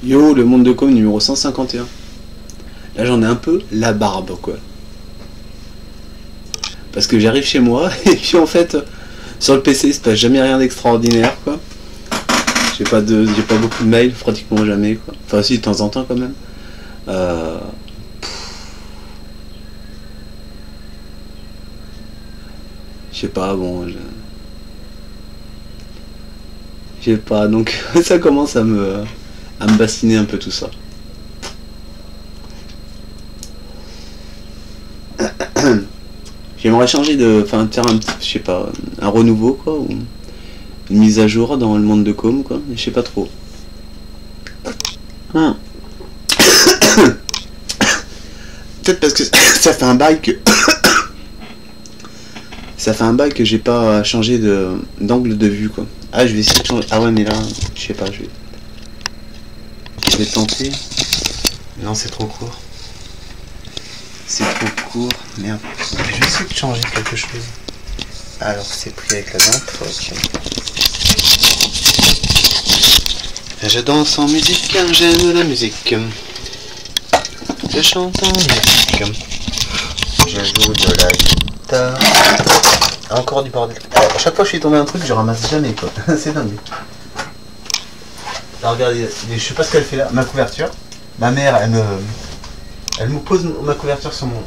Yo, le monde de com numéro 151. Là j'en ai un peu la barbe quoi. Parce que j'arrive chez moi et puis en fait sur le PC il se passe jamais rien d'extraordinaire quoi. J'ai pas beaucoup de mails, pratiquement jamais quoi. Enfin si de temps en temps quand même. Je sais pas, bon je sais pas, donc ça commence à me bassiner un peu tout ça. J'aimerais changer de. Enfin faire un petit. Je sais pas, un renouveau quoi, ou une mise à jour dans le monde de com quoi, mais je sais pas trop. Peut-être parce que ça fait un bail que. Ça fait un bail que j'ai pas changé d'angle de vue quoi. Ah je vais essayer de changer. Ah ouais mais là, je sais pas, je vais tenter. Non c'est trop court. C'est trop court, merde. Je vais essayer de changer quelque chose. Alors c'est pris avec la lampe, ok. Je danse en musique, j'aime la musique. Je chante en musique. Je joue de la guitare. Ah, encore du bordel. À chaque fois que je suis tombé un truc, je ramasse jamais quoi. C'est dingue. Alors regardez, je sais pas ce qu'elle fait là. Ma couverture. Ma mère, elle me pose ma couverture sur mon...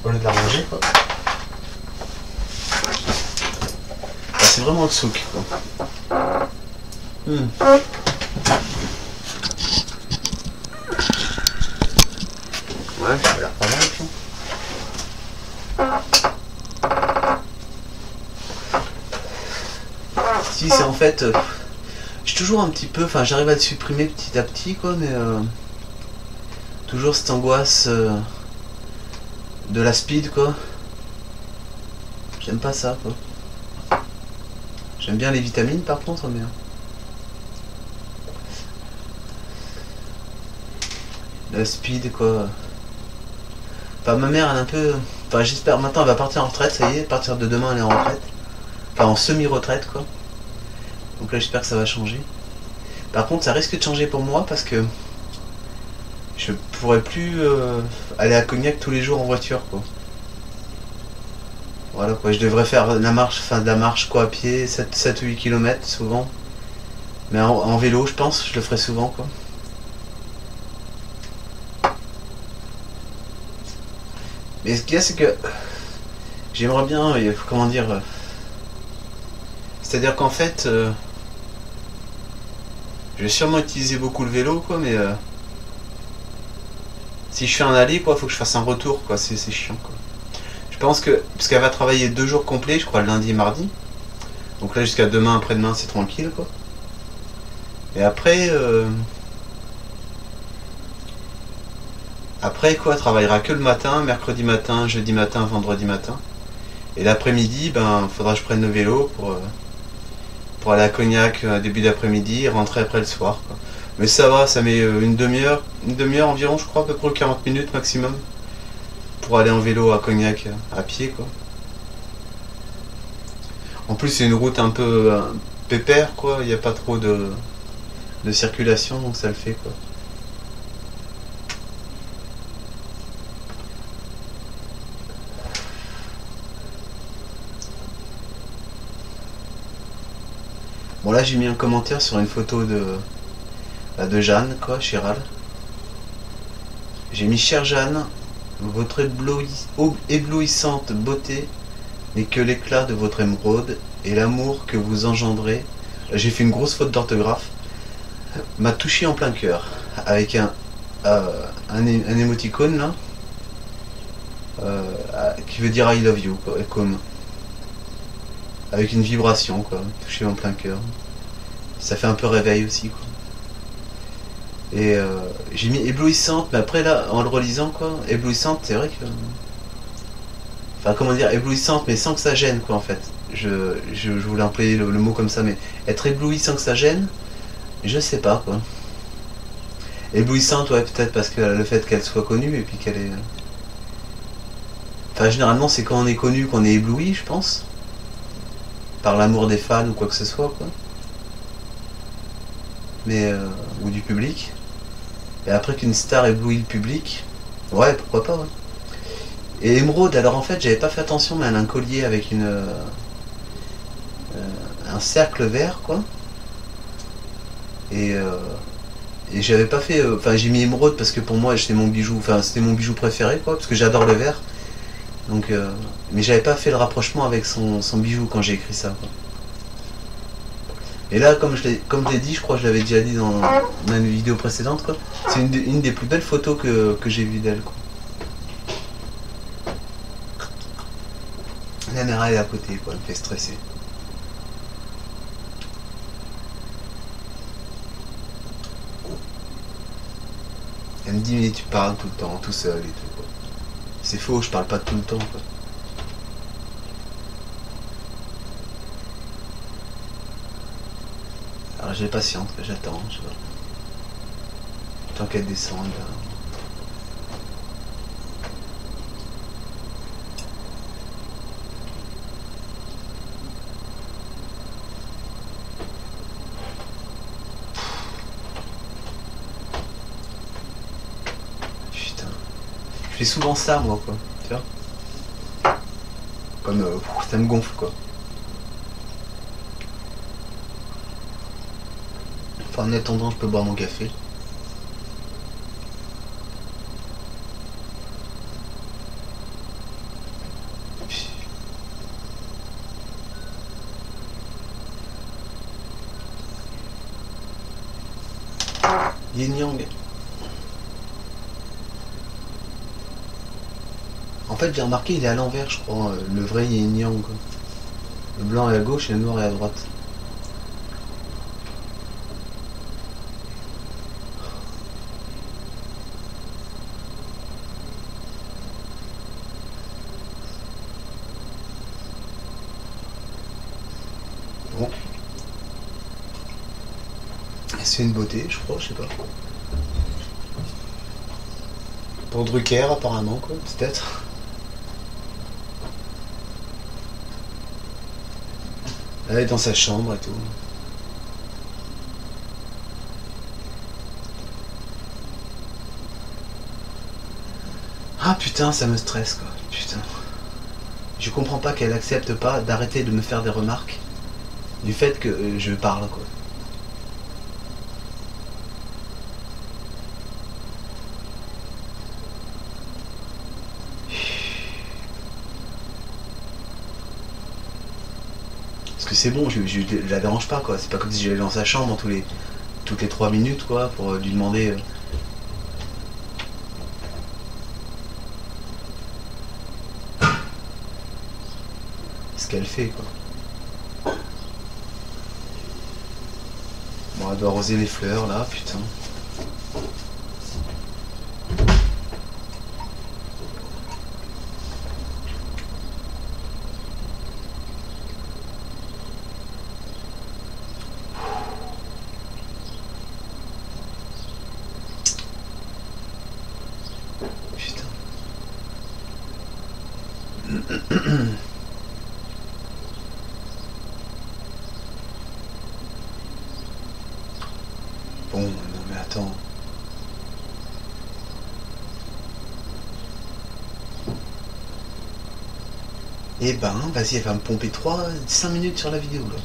au lieu de la ranger quoi. Ah, c'est vraiment le souk quoi. Ouais, ça a l'air pas mal quoi. Si c'est en fait... je suis toujours un petit peu... Enfin j'arrive à le supprimer petit à petit quoi, mais... toujours cette angoisse de la speed quoi. J'aime pas ça quoi. J'aime bien les vitamines par contre, mais... la speed quoi. Enfin ma mère elle est un peu... Enfin j'espère, maintenant elle va partir en retraite, ça y est, à partir de demain elle est en retraite. Enfin en semi-retraite quoi. Donc là j'espère que ça va changer. Par contre ça risque de changer pour moi parce que je pourrais plus aller à Cognac tous les jours en voiture quoi. Voilà quoi, je devrais faire la marche, enfin de la marche quoi à pied, 7 ou 8 km souvent. Mais en vélo je pense, je le ferai souvent quoi. Mais ce qu'il y a c'est que j'aimerais bien, comment dire, c'est-à-dire qu'en fait je vais sûrement utiliser beaucoup le vélo quoi, mais si je fais un aller quoi, faut que je fasse un retour quoi, c'est chiant quoi. Je pense que, parce qu'elle va travailler 2 jours complets, je crois lundi et mardi, donc là jusqu'à demain, après-demain c'est tranquille quoi. Et après après quoi, elle travaillera que le matin, mercredi matin, jeudi matin, vendredi matin. Et l'après-midi, ben faudra que je prenne le vélo pour aller à Cognac début d'après-midi et rentrer après le soir quoi. Mais ça va, ça met une demi-heure environ je crois, à peu près 40 minutes maximum pour aller en vélo à Cognac à pied quoi. En plus c'est une route un peu pépère quoi, il n'y a pas trop de circulation donc ça le fait quoi. Bon là j'ai mis un commentaire sur une photo de Jeanne quoi, Chiral. J'ai mis: chère Jeanne, votre éblouissante beauté n'est que l'éclat de votre émeraude et l'amour que vous engendrez. J'ai fait une grosse faute d'orthographe. M'a touché en plein cœur avec un émoticône là qui veut dire I love you quoi, comme avec une vibration quoi, touché en plein cœur. Ça fait un peu réveil aussi quoi. Et j'ai mis éblouissante, mais après là en le relisant quoi, éblouissante c'est vrai que... Enfin comment dire, éblouissante mais sans que ça gêne quoi en fait. Je voulais employer le mot comme ça, mais être ébloui sans que ça gêne, je sais pas quoi. Éblouissante ouais, peut-être parce que le fait qu'elle soit connue et puis qu'elle est... Enfin généralement c'est quand on est connu qu'on est ébloui je pense. Par l'amour des fans ou quoi que ce soit quoi. Mais ou du public. Et après qu'une star éblouit le public, ouais, pourquoi pas, ouais. Et émeraude, alors en fait, j'avais pas fait attention, mais elle a un collier avec un cercle vert, quoi. Et, euh, et j'avais pas fait. Enfin, j'ai mis émeraude parce que pour moi, c'était mon bijou. Enfin, c'était mon bijou préféré, quoi, parce que j'adore le vert. Donc, mais j'avais pas fait le rapprochement avec son bijou quand j'ai écrit ça, quoi. Et là, comme je l'ai dit, je crois que je l'avais déjà dit dans une vidéo précédente, quoi. C'est une des plus belles photos que j'ai vues d'elle, quoi. La mère est à côté, quoi, elle me fait stresser. Elle me dit, mais tu parles tout le temps, tout seul et tout, quoi. C'est faux, je parle pas tout le temps, quoi. Alors j'ai patiente, j'attends, je vois. Tant qu'elle descend, là. Putain. Je fais souvent ça, moi, quoi. Tu vois. Comme ça me gonfle, quoi. Enfin, en attendant, je peux boire mon café. Yin Yang. En fait, j'ai remarqué, il est à l'envers, je crois, le vrai Yin Yang, quoi. Le blanc est à gauche et le noir est à droite. Bon. C'est une beauté, je crois, je sais pas. Pour Drucker, apparemment, quoi, peut-être. Elle est dans sa chambre et tout. Ah putain, ça me stresse, quoi. Putain. Je comprends pas qu'elle accepte pas d'arrêter de me faire des remarques du fait que je parle, quoi. Parce que c'est bon, je la dérange pas, quoi. C'est pas comme si j'allais dans sa chambre toutes les 3 minutes, quoi, pour lui demander ce qu'elle fait, quoi. Bon, elle doit arroser les fleurs, là, putain. Putain. Bon, non mais attends. Eh ben, vas-y, elle va me pomper 5 minutes sur la vidéo, là.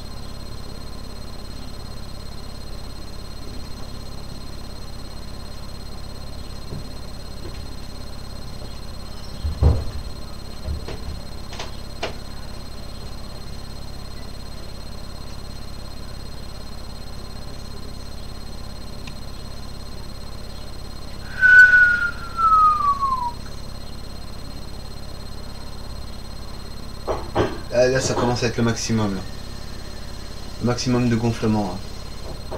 Ah, là, ça commence à être le maximum, là. Le maximum de gonflement, hein.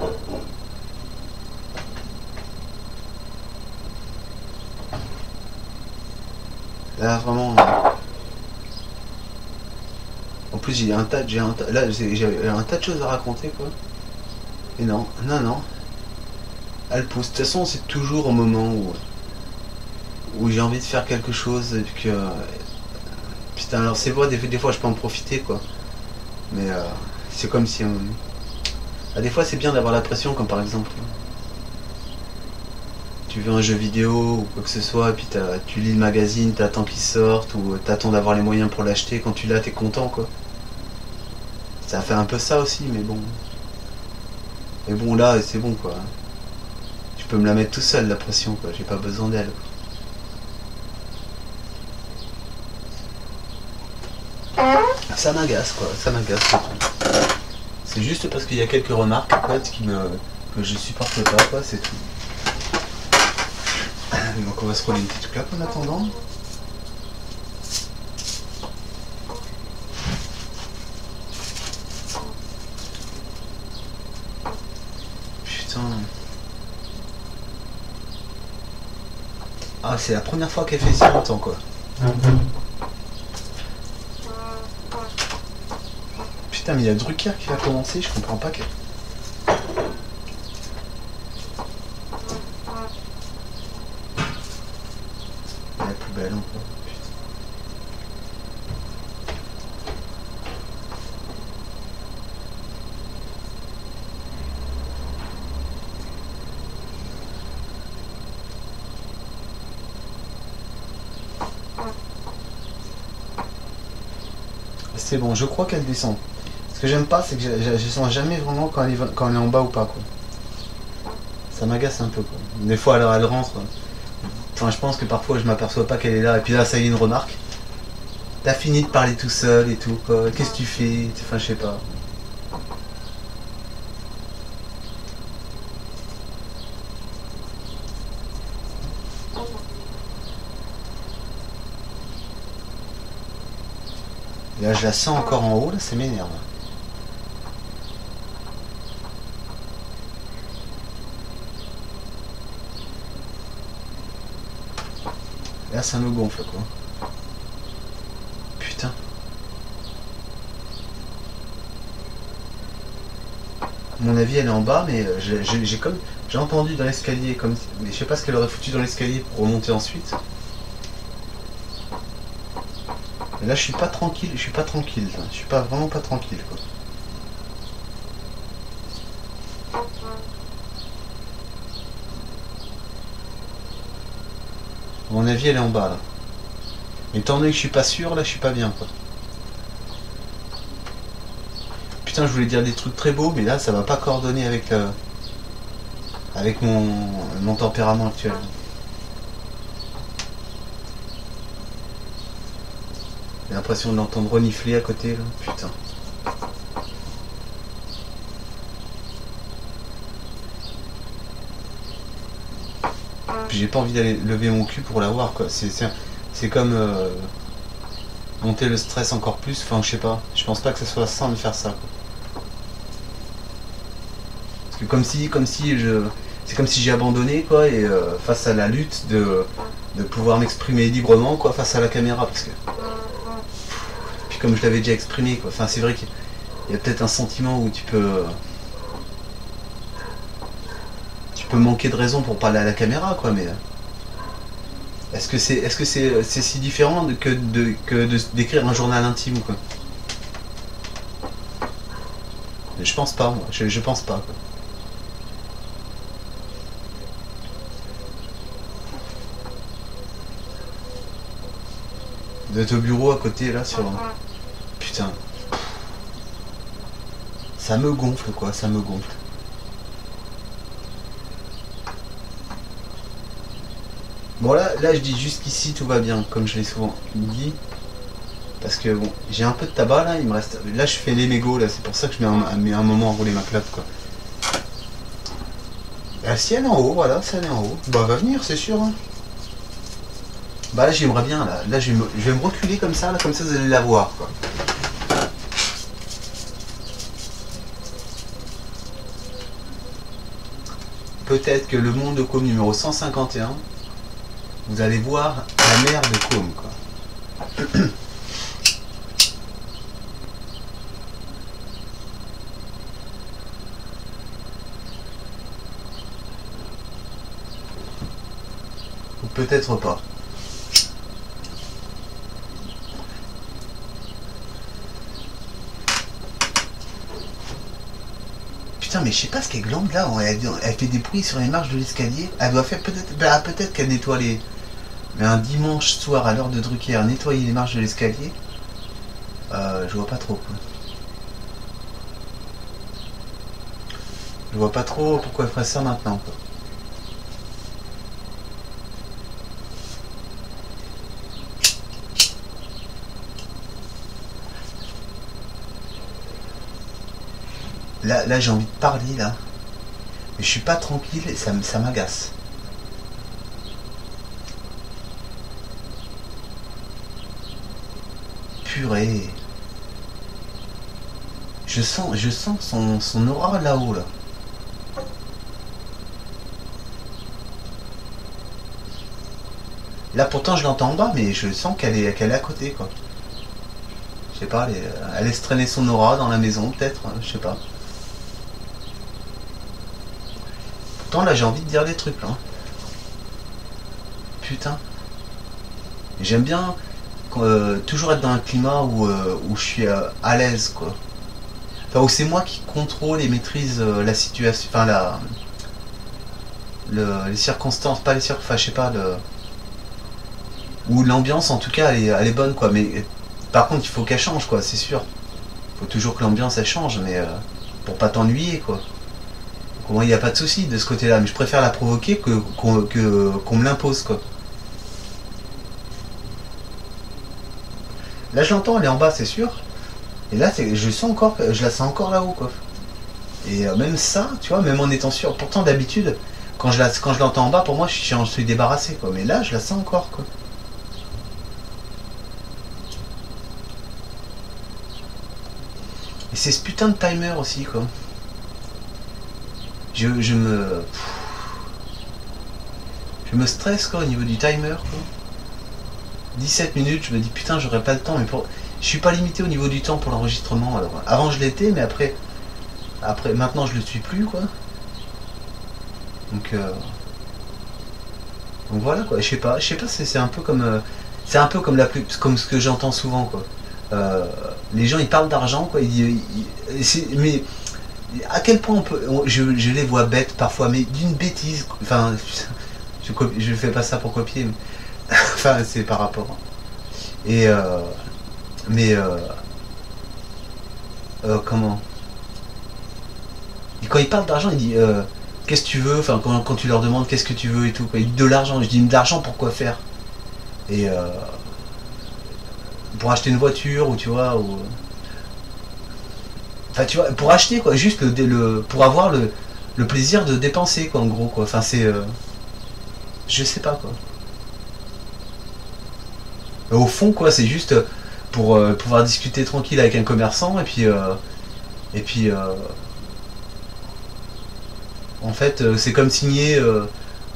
Là, vraiment. En plus, j'ai un tas de choses à raconter, quoi. Et non, non, non. Elle pousse. De toute façon, c'est toujours au moment où j'ai envie de faire quelque chose et que. Putain, alors c'est vrai, des fois je peux en profiter, quoi. Mais c'est comme si. Des fois, c'est bien d'avoir la pression, comme par exemple. tu veux un jeu vidéo ou quoi que ce soit, et puis tu lis le magazine, t'attends qu'il sorte, ou t'attends d'avoir les moyens pour l'acheter, quand tu l'as, t'es content, quoi. Ça fait un peu ça aussi, mais bon. Mais bon, là, c'est bon, quoi. Je peux me la mettre tout seul, la pression, quoi. J'ai pas besoin d'elle, quoi. Ça m'agace, quoi. Ça m'agace. C'est juste parce qu'il y a quelques remarques, en fait, que je supporte pas, quoi, c'est tout. Donc on va se rouler une petite clope en attendant. Putain. Ah, c'est la première fois qu'elle fait si longtemps, quoi. Putain, mais il y a Drucker qui va commencer, je comprends pas que... La poubelle encore. C'est bon, je crois qu'elle descend. Ce que j'aime pas, c'est que je sens jamais vraiment quand elle est en bas ou pas, quoi. Ça m'agace un peu, quoi. Des fois, alors elle rentre. Enfin, je pense que parfois, je m'aperçois pas qu'elle est là. Et puis là, ça y est, une remarque. T'as fini de parler tout seul et tout, quoi. Qu'est-ce que tu fais? Enfin, je sais pas. Et là, je la sens encore en haut, là, ça m'énerve. Là, ça me gonfle, quoi. Putain. À mon avis, elle est en bas, mais j'ai entendu dans l'escalier, comme, mais je sais pas ce qu'elle aurait foutu dans l'escalier pour remonter ensuite. Et là, je suis pas tranquille, je suis pas tranquille, là. Je suis pas vraiment pas tranquille, quoi. À mon avis, elle est en bas, là. Mais étant donné que je suis pas sûr, là, je suis pas bien, quoi. Putain, je voulais dire des trucs très beaux, mais là, ça va pas coordonner avec mon tempérament actuel. J'ai l'impression de l'entendre renifler à côté, là. Putain. Puis j'ai pas envie d'aller lever mon cul pour la voir, quoi. C'est comme monter le stress encore plus. Enfin, je sais pas. Je pense pas que ce soit sain de faire ça, quoi. Parce que c'est comme si j'ai abandonné, quoi, et face à la lutte de pouvoir m'exprimer librement, quoi, face à la caméra, parce que puis comme je l'avais déjà exprimé, quoi. Enfin, c'est vrai qu'il y a peut-être un sentiment où tu peux manquer de raison pour parler à la caméra, quoi, mais est-ce que c'est si différent que d'écrire un journal intime, quoi? Je pense pas, moi. Je pense pas, quoi. D'être au bureau à côté, là, sur... Putain. Ça me gonfle, quoi, ça me gonfle. Bon, là je dis jusqu'ici, tout va bien, comme je l'ai souvent dit. Parce que, bon, j'ai un peu de tabac, là, il me reste... Là, je fais les mégots, là, c'est pour ça que je mets un moment à rouler ma clope, quoi. Bah, si elle est en haut, voilà, si elle est en haut. Bah, elle va venir, c'est sûr, hein. Bah, là, j'aimerais bien, là. Là, je vais me reculer comme ça, vous allez la voir, quoi. Peut-être que le monde de Com numéro 151, vous allez voir la mer de Com, quoi. Ou peut-être pas. Putain, Putain, mais je sais pas ce qu'elle glande là. Elle fait des bruits sur les marches de l'escalier. Elle doit faire peut-être. Bah, peut-être qu'elle nettoie les. Mais un dimanche soir à l'heure de Drucker, nettoyer les marches de l'escalier, je vois pas trop quoi. Je vois pas trop pourquoi elle ferait ça maintenant quoi. Là j'ai envie de parler là. Mais je suis pas tranquille et ça m'agace. Purée. Je sens son aura là-haut là. Là pourtant je l'entends en bas mais je sens qu'elle est à côté quoi. Je sais pas, elle laisse traîner son aura dans la maison peut-être, hein, je sais pas. Pourtant là j'ai envie de dire des trucs là. Putain. J'aime bien toujours être dans un climat où je suis à l'aise quoi. Enfin où c'est moi qui contrôle et maîtrise la situation, enfin les circonstances, pas les circonstances, enfin je sais pas, où l'ambiance en tout cas elle est bonne quoi, mais par contre il faut qu'elle change quoi, c'est sûr. Il faut toujours que l'ambiance elle change, mais pour pas t'ennuyer quoi. Donc, au moins il n'y a pas de souci de ce côté là, mais je préfère la provoquer qu'on me l'impose quoi. Là je l'entends, elle est en bas c'est sûr. Et là je la sens encore là-haut quoi. Et même ça, tu vois, même en étant sûr, pourtant d'habitude, quand je l'entends en bas, pour moi j'en suis débarrassé quoi. Mais là je la sens encore quoi. Et c'est ce putain de timer aussi quoi. Je me stresse quoi au niveau du timer quoi. 17 minutes, je me dis putain j'aurais pas le temps, mais je suis pas limité au niveau du temps pour l'enregistrement. Alors avant je l'étais, mais après maintenant je le suis plus quoi. Donc voilà quoi. Je sais pas, c'est un peu comme comme ce que j'entends souvent quoi. Les gens ils parlent d'argent quoi. Mais à quel point je les vois bêtes parfois, mais d'une bêtise. Enfin, je fais pas ça pour copier. Mais enfin, c'est par rapport. Et mais comment? Et quand ils parlent d'argent, ils disent qu'est-ce que tu veux? Enfin, quand tu leur demandes qu'est-ce que tu veux et tout, quoi. Ils disent de l'argent. Je dis de l'argent pour quoi faire? Et pour acheter une voiture ou tu vois ou enfin tu vois pour acheter quoi, juste pour avoir le plaisir de dépenser quoi en gros quoi. Enfin c'est je sais pas quoi. Au fond quoi, c'est juste pour pouvoir discuter tranquille avec un commerçant et puis en fait c'est comme signer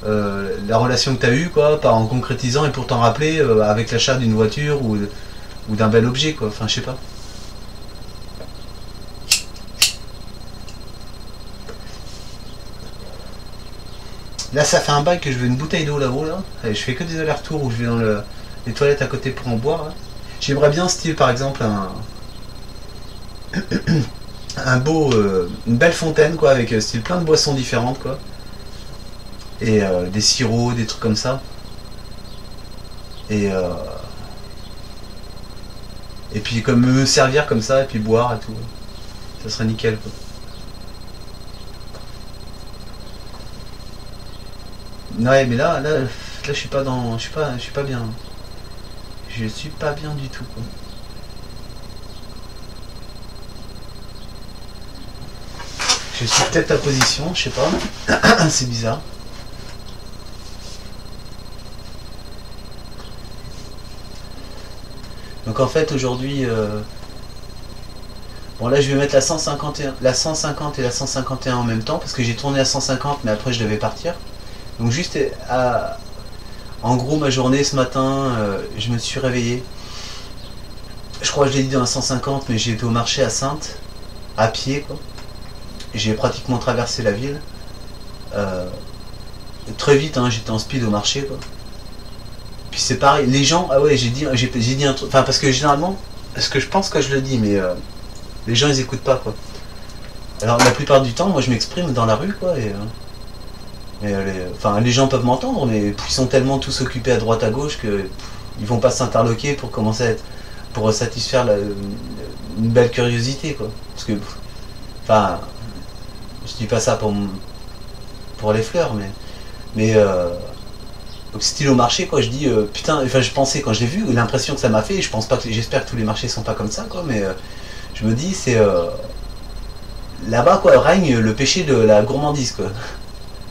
la relation que tu as eue quoi, en concrétisant et pour t'en rappeler avec l'achat d'une voiture ou d'un bel objet quoi. Enfin je sais pas. Là ça fait un bail que je veux une bouteille d'eau là-haut là. Et je fais que des allers-retours où je vais dans les toilettes à côté pour en boire là. J'aimerais bien style par exemple une belle fontaine quoi avec style plein de boissons différentes quoi. Et des sirops, des trucs comme ça. Et puis comme me servir comme ça et puis boire et tout. Ça serait nickel quoi. Ouais mais là je suis pas dans. Je suis pas bien. Je suis pas bien du tout quoi. Je suis peut-être à position, je sais pas. C'est bizarre. Donc en fait aujourd'hui bon là je vais mettre la 150 et la 151 en même temps parce que j'ai tourné à 150 mais après je devais partir. Donc juste en gros ma journée ce matin je me suis réveillé. Je crois que je l'ai dit dans la 150 mais j'ai été au marché à Saintes à pied quoi. J'ai pratiquement traversé la ville. Très vite hein, j'étais en speed au marché quoi. Puis c'est pareil, les gens, ah ouais j'ai dit un truc, enfin parce que généralement, parce que je pense que je le dis, mais les gens ils écoutent pas quoi. Alors la plupart du temps, moi je m'exprime dans la rue, quoi, enfin, les gens peuvent m'entendre, mais ils sont tellement tous occupés à droite à gauche que ils vont pas s'interloquer pour commencer à être, pour satisfaire une belle curiosité, quoi. Parce que, enfin, je dis pas ça pour les fleurs, mais donc style au marché, quoi. Je dis putain, enfin je pensais quand j'ai vu l'impression que ça m'a fait. Je pense pas que, j'espère que tous les marchés sont pas comme ça, quoi, mais je me dis c'est là-bas, quoi, règne le péché de la gourmandise, quoi.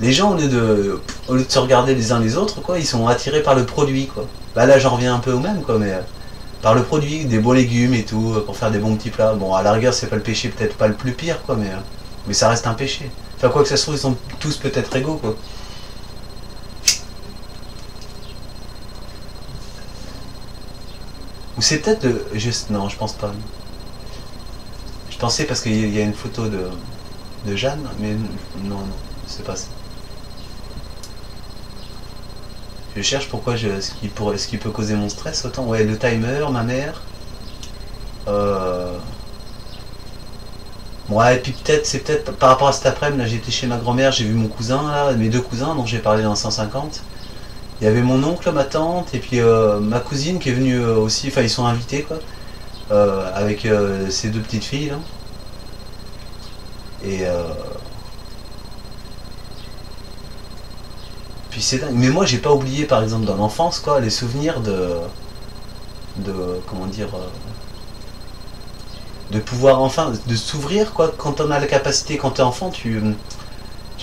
Les gens, au lieu de se regarder les uns les autres, quoi, ils sont attirés par le produit, quoi. Bah là, j'en reviens un peu au même, quoi, mais par le produit, des beaux légumes et tout, pour faire des bons petits plats. Bon, à la rigueur, c'est pas le péché, peut-être pas le plus pire, quoi, mais ça reste un péché. Enfin, quoi que ça se trouve, ils sont tous peut-être égaux, quoi. Ou c'est peut-être juste, non, je pense pas. Je pensais parce qu'il y a une photo de Jeanne, mais non, non, c'est pas ça. Je cherche pourquoi ce qui peut causer mon stress autant. Ouais, le timer, ma mère. Euh, ouais, et puis peut-être, c'est peut-être par rapport à cet après-midi, là j'étais chez ma grand-mère, j'ai vu mon cousin, là, mes deux cousins dont j'ai parlé dans 150. Il y avait mon oncle, ma tante, et puis ma cousine qui est venue aussi, enfin ils sont invités, quoi, avec ses deux petites filles, là. Et puis c'est dingue. Mais moi j'ai pas oublié, par exemple, dans l'enfance, quoi, les souvenirs comment dire, de pouvoir enfin, de s'ouvrir, quoi, quand on a la capacité, quand t'es enfant, tu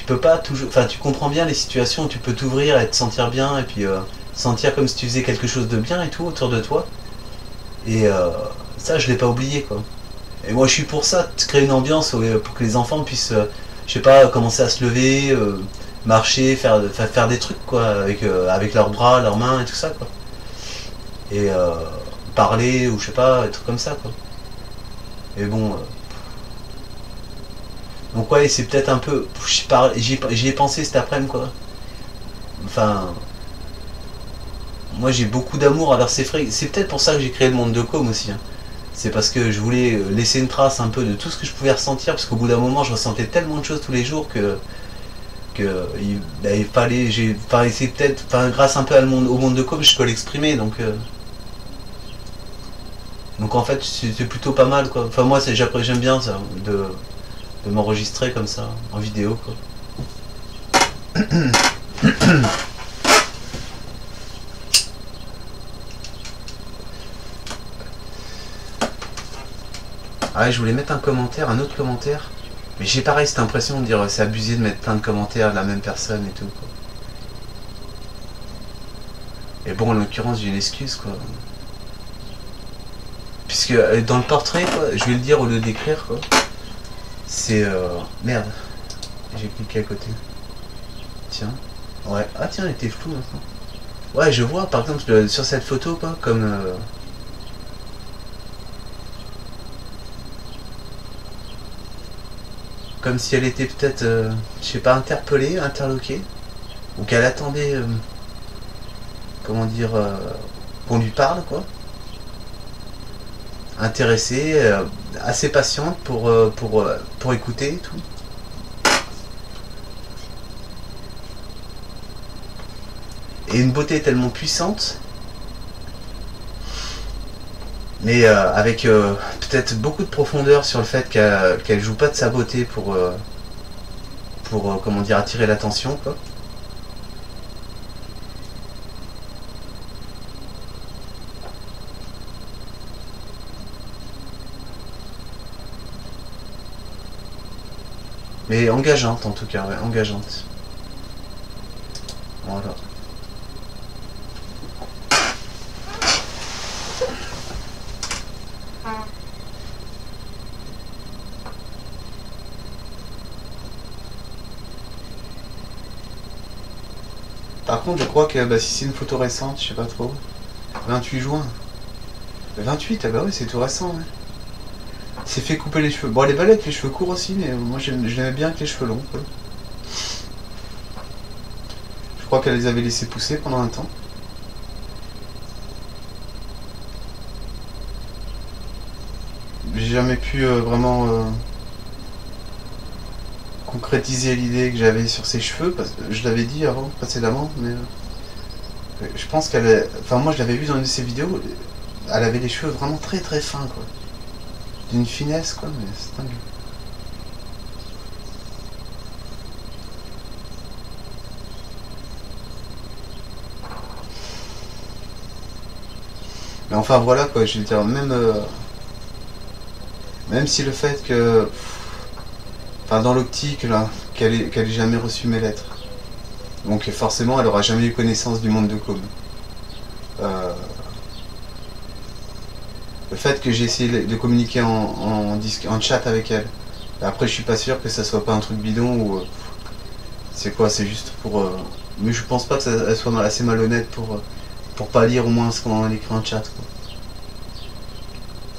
peux pas toujours, enfin tu comprends bien les situations où tu peux t'ouvrir et te sentir bien, et puis sentir comme si tu faisais quelque chose de bien et tout autour de toi. Et ça, je l'ai pas oublié, quoi. Et moi, je suis pour ça, de créer une ambiance pour que les enfants puissent, je sais pas, commencer à se lever, marcher, faire des trucs, quoi, avec leurs bras, leurs mains et tout ça, quoi. Et parler, ou je sais pas, des trucs comme ça, quoi. Et bon. Donc, ouais, c'est peut-être un peu. J'y ai pensé cet après-midi, quoi. Enfin. Moi, j'ai beaucoup d'amour, alors c'est vrai. C'est peut-être pour ça que j'ai créé le monde de Com aussi, hein. C'est parce que je voulais laisser une trace un peu de tout ce que je pouvais ressentir, parce qu'au bout d'un moment, je ressentais tellement de choses tous les jours il fallait, enfin, c'est peut-être, enfin, grâce un peu au monde de com, je peux l'exprimer, donc en fait, c'est plutôt pas mal, quoi. Enfin, moi, j'aime bien ça, de m'enregistrer comme ça, en vidéo, quoi. Ah ouais, je voulais mettre un autre commentaire. Mais j'ai pareil cette impression de dire c'est abusé de mettre plein de commentaires de la même personne et tout, quoi. Et bon, en l'occurrence, j'ai une excuse, quoi. Puisque dans le portrait, quoi, je vais le dire au lieu d'écrire, quoi. C'est. Merde. J'ai cliqué à côté. Tiens. Ouais. Ah tiens, elle était floue maintenant. Ouais, je vois par exemple sur cette photo, quoi, comme si elle était peut-être, je sais pas, interpellée, interloquée, ou qu'elle attendait, comment dire, qu'on lui parle, quoi. Intéressée, assez patiente pour écouter et tout. Et une beauté tellement puissante, mais avec peut-être beaucoup de profondeur sur le fait qu'elle joue pas de sa beauté pour comment dire, attirer l'attention, quoi. Mais engageante en tout cas, ouais, engageante. Voilà. Par contre, je crois que bah, si c'est une photo récente, je sais pas trop. 28 juin. 28, ah bah oui, c'est tout récent, ouais. C'est fait couper les cheveux. Bon, elle est belle avec les cheveux courts aussi, mais moi je l'aimais bien avec les cheveux longs, quoi. Je crois qu'elle les avait laissés pousser pendant un temps. J'ai jamais pu vraiment concrétiser l'idée que j'avais sur ses cheveux, parce que je l'avais dit avant, précédemment, mais je pense qu'elle est... Enfin, moi, je l'avais vu dans une de ses vidéos, elle avait les cheveux vraiment très très fins, quoi. D'une finesse, quoi, mais c'est dingue. Mais enfin, voilà, quoi, je veux dire, même si le fait que... Enfin, dans l'optique, là, qu'elle ait jamais reçu mes lettres. Donc forcément, elle aura jamais eu connaissance du monde de com. Euh, le fait que j'ai essayé de communiquer en chat avec elle. Après, je suis pas sûr que ça soit pas un truc bidon ou c'est quoi, c'est juste pour. Mais je pense pas que elle soit assez malhonnête pour pas lire au moins ce qu'on écrit en chat,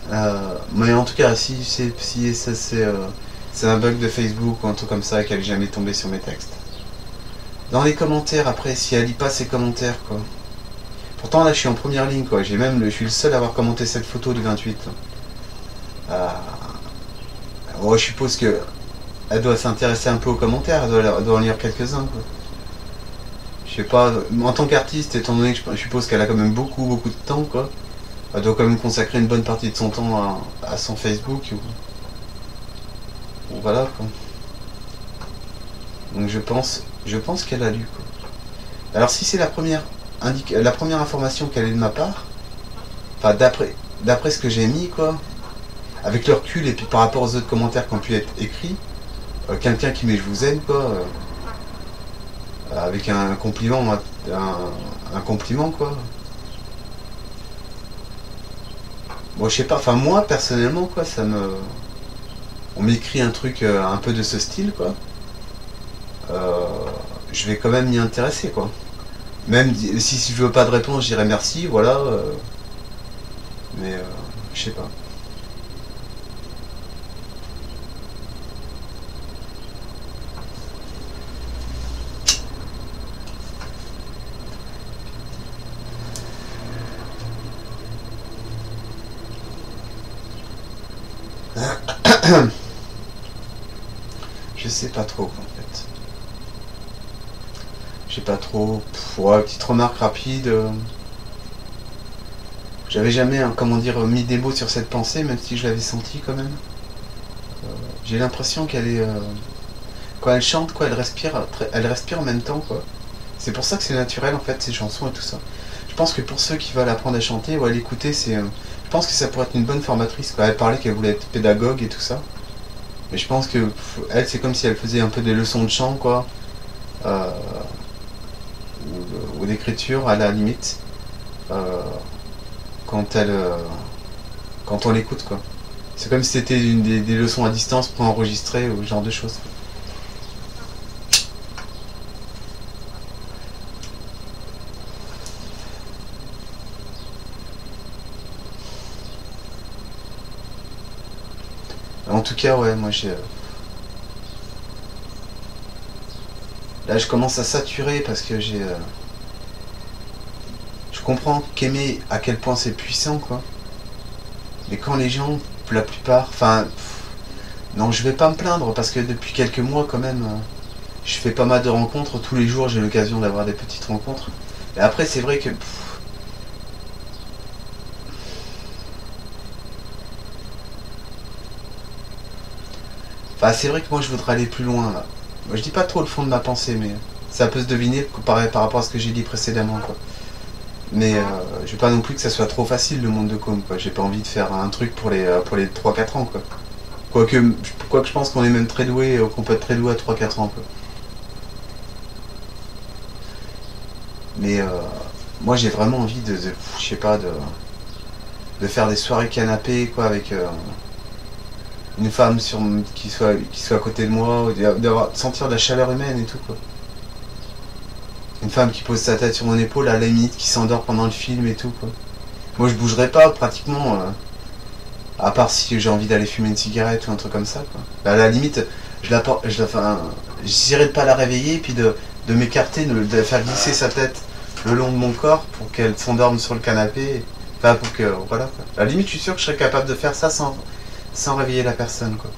quoi. Mais en tout cas, si c'est un bug de Facebook ou un truc comme ça qu'elle est jamais tombée sur mes textes. Dans les commentaires, après, si elle lit pas ses commentaires, quoi. Pourtant, là, je suis en première ligne, quoi. Je suis le seul à avoir commenté cette photo du 28. Bon, je suppose que elle doit s'intéresser un peu aux commentaires, elle doit en lire quelques-uns, quoi. Je sais pas, en tant qu'artiste, étant donné que je suppose qu'elle a quand même beaucoup de temps, quoi. Elle doit quand même consacrer une bonne partie de son temps à son Facebook. Ou voilà, quoi. Donc je pense qu'elle a lu, quoi. Alors si c'est la première information qu'elle ait de ma part, enfin d'après ce que j'ai mis, quoi, avec le recul et puis par rapport aux autres commentaires qui ont pu être écrits, quelqu'un qui met je vous aime, quoi, avec un compliment, un compliment, quoi. Bon, je sais pas, enfin moi personnellement, quoi, on m'écrit un truc un peu de ce style, quoi. Je vais quand même m'y intéresser, quoi. Même si je veux pas de réponse, je dirais merci, voilà. Mais je sais pas. Je sais pas trop, en fait. Je sais pas trop. Ouais, petite remarque rapide. J'avais jamais, hein, comment dire, mis des mots sur cette pensée, même si je l'avais senti quand même. J'ai l'impression qu'elle est... quand elle chante, quoi, elle respire en même temps, quoi. C'est pour ça que c'est naturel, en fait, ces chansons et tout ça. Je pense que pour ceux qui veulent apprendre à chanter ou à l'écouter, je pense que ça pourrait être une bonne formatrice, quoi. Elle parlait qu'elle voulait être pédagogue et tout ça. Mais je pense que elle, c'est comme si elle faisait un peu des leçons de chant, quoi. Euh, ou d'écriture, à la limite. Euh, quand quand on l'écoute, quoi. C'est comme si c'était des leçons à distance pour enregistrer ou ce genre de choses. En tout cas, ouais, moi j'ai... Là, je commence à saturer parce que je comprends qu'aimer, à quel point c'est puissant, quoi. Mais quand les gens, la plupart... Enfin... Non, je vais pas me plaindre parce que depuis quelques mois, quand même, je fais pas mal de rencontres. Tous les jours, j'ai l'occasion d'avoir des petites rencontres. Et après, c'est vrai que... Enfin, c'est vrai que moi, je voudrais aller plus loin, là. Moi, je dis pas trop le fond de ma pensée, mais ça peut se deviner par rapport à ce que j'ai dit précédemment, quoi. Mais je veux pas non plus que ça soit trop facile, le monde de com, quoi. J'ai pas envie de faire un truc pour les 3-4 ans, quoi. Quoique je pense qu'on est même très doué, qu'on peut être très doué à 3-4 ans, quoi. Mais moi, j'ai vraiment envie je sais pas, de faire des soirées canapé, quoi, avec une femme qui soit à côté de moi, de sentir de la chaleur humaine et tout, quoi. Une femme qui pose sa tête sur mon épaule, à la limite, qui s'endort pendant le film et tout, quoi. Moi, je bougerais pas, pratiquement, à part si j'ai envie d'aller fumer une cigarette ou un truc comme ça, quoi. À la limite, j'essaierais de pas la réveiller, puis de m'écarter, de faire glisser sa tête le long de mon corps pour qu'elle s'endorme sur le canapé. Enfin, pour que, voilà, quoi. À la limite, je suis sûr que je serais capable de faire ça sans réveiller la personne, quoi.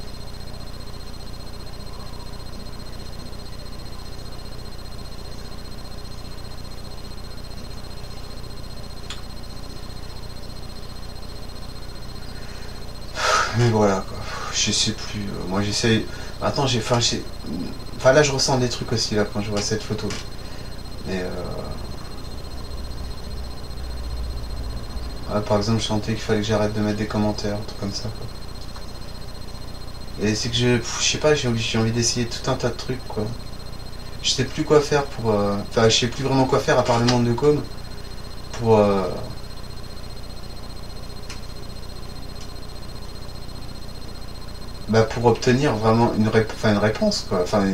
Mais voilà, quoi. Je sais plus. Moi, j'essaie. Attends, enfin, là, je ressens des trucs aussi, là, quand je vois cette photo. Mais, ouais, par exemple, je sentais qu'il fallait que j'arrête de mettre des commentaires, un truc comme ça, quoi. Et c'est que je sais pas, j'ai envie d'essayer tout un tas de trucs, quoi. Je sais plus quoi faire pour. Enfin, je sais plus vraiment quoi faire à part le monde de com. Pour. Bah, pour obtenir vraiment une réponse, quoi. Enfin,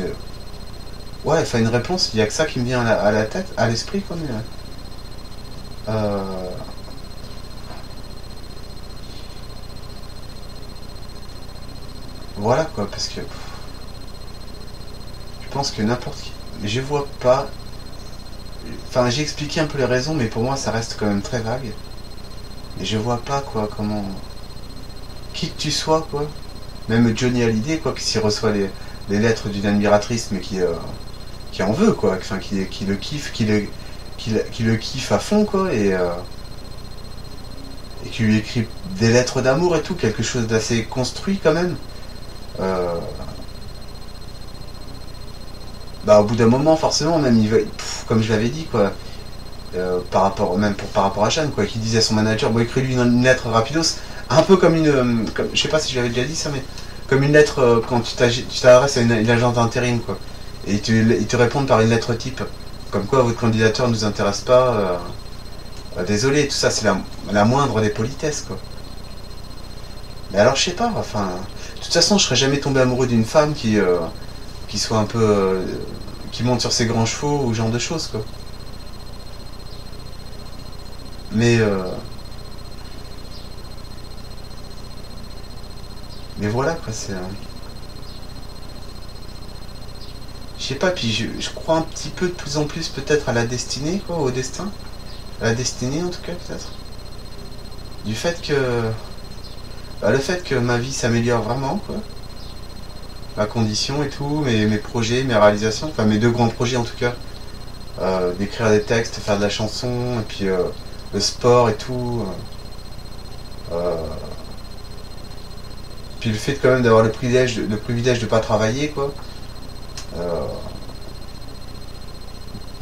ouais, enfin, une réponse, il y a que ça qui me vient à la tête, à l'esprit, quoi. Mais, voilà, quoi, parce que. Je pense que n'importe qui. Je vois pas. Enfin, j'ai expliqué un peu les raisons, mais pour moi, ça reste quand même très vague. Et je vois pas, quoi, comment. Qui que tu sois, quoi. Même Johnny Hallyday, quoi, qui s'y reçoit les lettres d'une admiratrice, mais qui en veut, quoi. Enfin, qui le kiffe, qui le kiffe à fond, quoi, et qui lui écrit des lettres d'amour et tout, quelque chose d'assez construit, quand même. Euh, Bah, au bout d'un moment, forcément, même, comme je l'avais dit, quoi. Par rapport à Jeanne, quoi, qui disait à son manager, bon, écris-lui une lettre rapidos, un peu comme je sais pas si je l'avais déjà dit ça, mais comme une lettre quand tu t'adresses à une agence d'intérim, quoi. Et ils te répondent par une lettre type, comme quoi votre candidature ne nous intéresse pas, désolé, tout ça, c'est la moindre des politesses, quoi. Mais alors, je sais pas, enfin, de toute façon, je serais jamais tombé amoureux d'une femme qui soit un peu, qui monte sur ses grands chevaux ou ce genre de choses, quoi. Mais, mais voilà, quoi, c'est. Je sais pas, puis je crois un petit peu de plus en plus peut-être à la destinée, quoi, au destin. À la destinée en tout cas, peut-être. Du fait que. Bah, le fait que ma vie s'améliore vraiment, quoi. Ma condition et tout, mes projets, mes réalisations, enfin mes deux grands projets en tout cas. D'écrire des textes, faire de la chanson, et puis le sport et tout. Euh, puis le fait quand même d'avoir le privilège de pas travailler, quoi. Euh,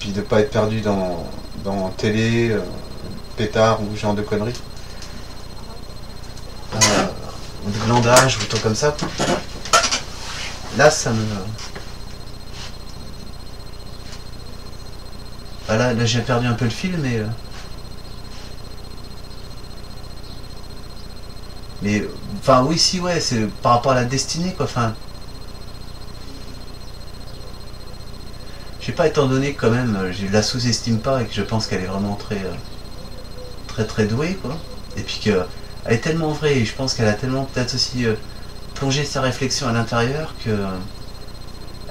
puis de pas être perdu dans télé, pétard ou ce genre de conneries. Ou de glandage ou tout comme ça. Là, ça me. Ah, là j'ai perdu un peu le fil, mais. Mais. Enfin, oui, si, ouais, c'est par rapport à la destinée, quoi. Enfin. Je sais pas, étant donné que quand même, je la sous-estime pas et que je pense qu'elle est vraiment très très douée, quoi. Et puis qu'elle est tellement vraie et je pense qu'elle a tellement peut-être aussi plongé sa réflexion à l'intérieur que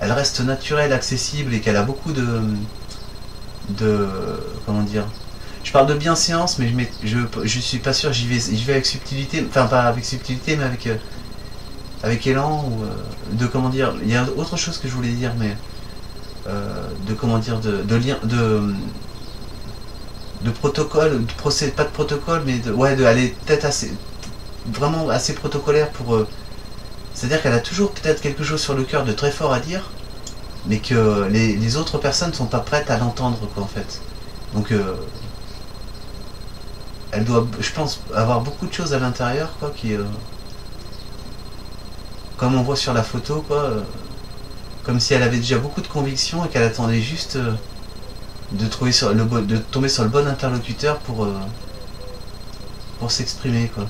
elle reste naturelle, accessible et qu'elle a beaucoup de comment dire. Je parle de bienséance, mais je suis pas sûr. J'y vais avec subtilité, enfin pas avec subtilité, mais avec élan ou de comment dire. Il y a autre chose que je voulais dire, mais de comment dire de lien de protocole, de procès, pas de protocole, mais ouais, de aller peut-être assez vraiment assez protocolaire pour. C'est-à-dire qu'elle a toujours peut-être quelque chose sur le cœur de très fort à dire, mais que les autres personnes sont pas prêtes à l'entendre, quoi, en fait. Donc, elle doit, je pense, avoir beaucoup de choses à l'intérieur, quoi, qui, comme on voit sur la photo, quoi, comme si elle avait déjà beaucoup de convictions et qu'elle attendait juste de tomber sur le bon interlocuteur pour s'exprimer, quoi.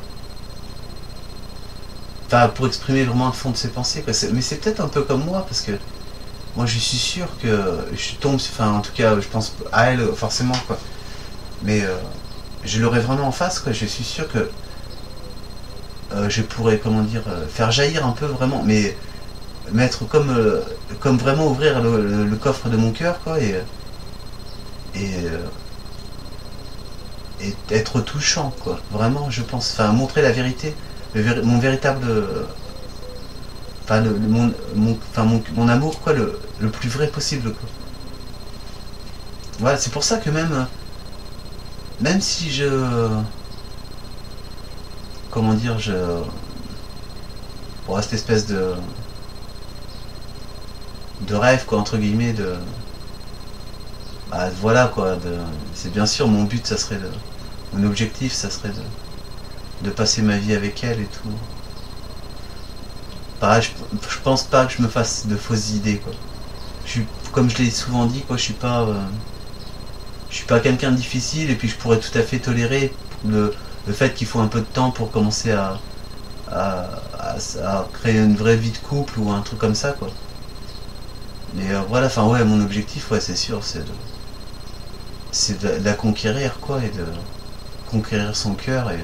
Enfin, pour exprimer vraiment le fond de ses pensées, quoi. Mais c'est peut-être un peu comme moi, parce que moi, je suis sûr que je tombe, enfin, en tout cas, je pense à elle, forcément, quoi. Mais je l'aurais vraiment en face, quoi. Je suis sûr que je pourrais, comment dire, faire jaillir un peu vraiment, mais mettre comme vraiment ouvrir le coffre de mon cœur, quoi, et, euh, et être touchant, quoi. Vraiment, je pense. Enfin, montrer la vérité, mon véritable. Enfin, mon amour, quoi, le plus vrai possible, quoi. Voilà, c'est pour ça que même si je. Comment dire, pour cette espèce de rêve, quoi, entre guillemets, bah, voilà, quoi, c'est bien sûr, mon but, ça serait mon objectif, ça serait de passer ma vie avec elle et tout. Pareil, je pense pas que je me fasse de fausses idées, quoi. Comme je l'ai souvent dit, quoi, je suis pas quelqu'un de difficile, et puis je pourrais tout à fait tolérer le fait qu'il faut un peu de temps pour commencer à créer une vraie vie de couple ou un truc comme ça, quoi. Mais voilà, enfin ouais, mon objectif, ouais, c'est sûr, c'est de la conquérir, quoi, et de conquérir son cœur, et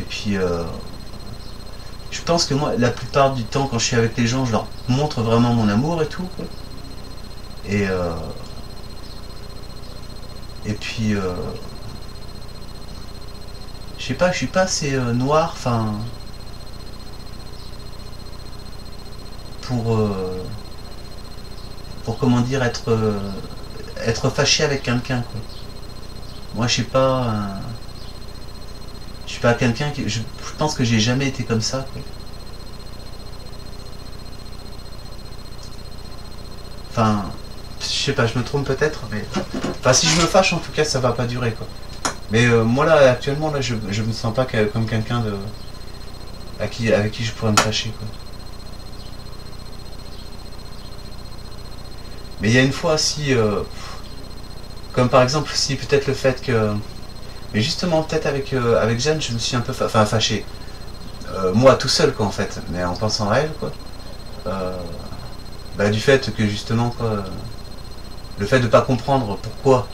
puis je pense que moi, la plupart du temps, quand je suis avec les gens, je leur montre vraiment mon amour et tout, quoi. Et puis je sais pas, je suis pas assez noir, enfin, pour comment dire, être fâché avec quelqu'un, quoi. Moi, je suis pas quelqu'un qui, je pense que j'ai jamais été comme ça, quoi. Enfin, je sais pas, je me trompe peut-être, mais enfin, si je me fâche, en tout cas, ça va pas durer, quoi. Mais moi là, actuellement, là, je me sens pas comme quelqu'un avec qui je pourrais me fâcher, quoi. Mais il y a une fois, si comme par exemple, si peut-être le fait que, mais justement peut-être avec Jeanne, je me suis un peu fâché, moi tout seul, quoi, en fait, mais en pensant à elle, quoi. Euh, Bah, du fait que justement, quoi, le fait de pas comprendre pourquoi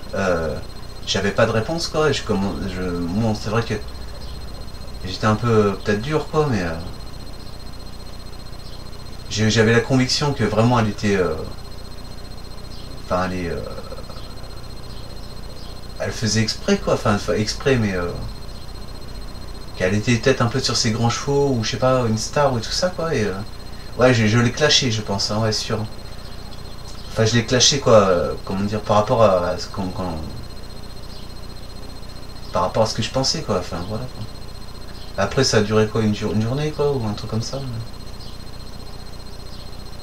j'avais pas de réponse, quoi. Et bon, c'est vrai que j'étais un peu peut-être dur, quoi, mais j'avais la conviction que vraiment elle était, enfin elle faisait exprès, quoi, enfin exprès, mais qu'elle était peut-être un peu sur ses grands chevaux, ou je sais pas, une star ou tout ça, quoi. Et ouais, je l'ai clashé, je pense, hein, ouais, sûr. Enfin, je l'ai clashé, quoi, comment dire, par rapport à ce par rapport à ce que je pensais, quoi. Enfin, voilà, quoi. Après, ça a duré quoi, une journée, quoi, ou un truc comme ça.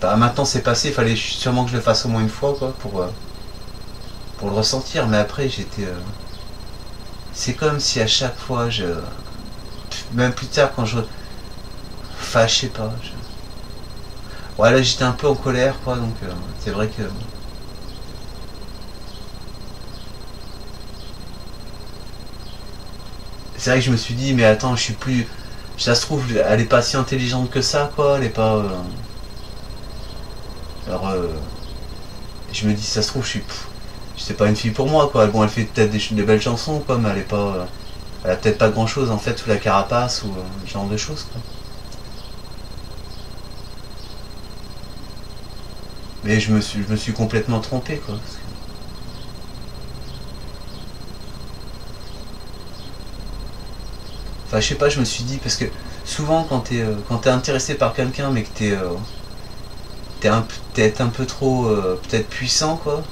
Bah, maintenant, c'est passé, il fallait sûrement que je le fasse au moins une fois, quoi, pour le ressentir. Mais après, j'étais, c'est comme si à chaque fois, même plus tard, quand enfin, je sais pas. Ouais, là, j'étais un peu en colère, quoi, donc c'est vrai que. C'est vrai que je me suis dit, mais attends, je suis plus. Ça se trouve, elle est pas si intelligente que ça, quoi, elle est pas. Alors, je me dis, ça se trouve, c'est pas une fille pour moi, quoi. Bon, elle fait peut-être des belles chansons, quoi, mais elle est pas. Elle a peut-être pas grand chose, en fait, sous la carapace, ou ce genre de choses, quoi. Mais je me suis complètement trompé, quoi. Enfin, je sais pas, je me suis dit, parce que souvent, quand t'es intéressé par quelqu'un, mais que t'es un peu trop, peut-être puissant, quoi,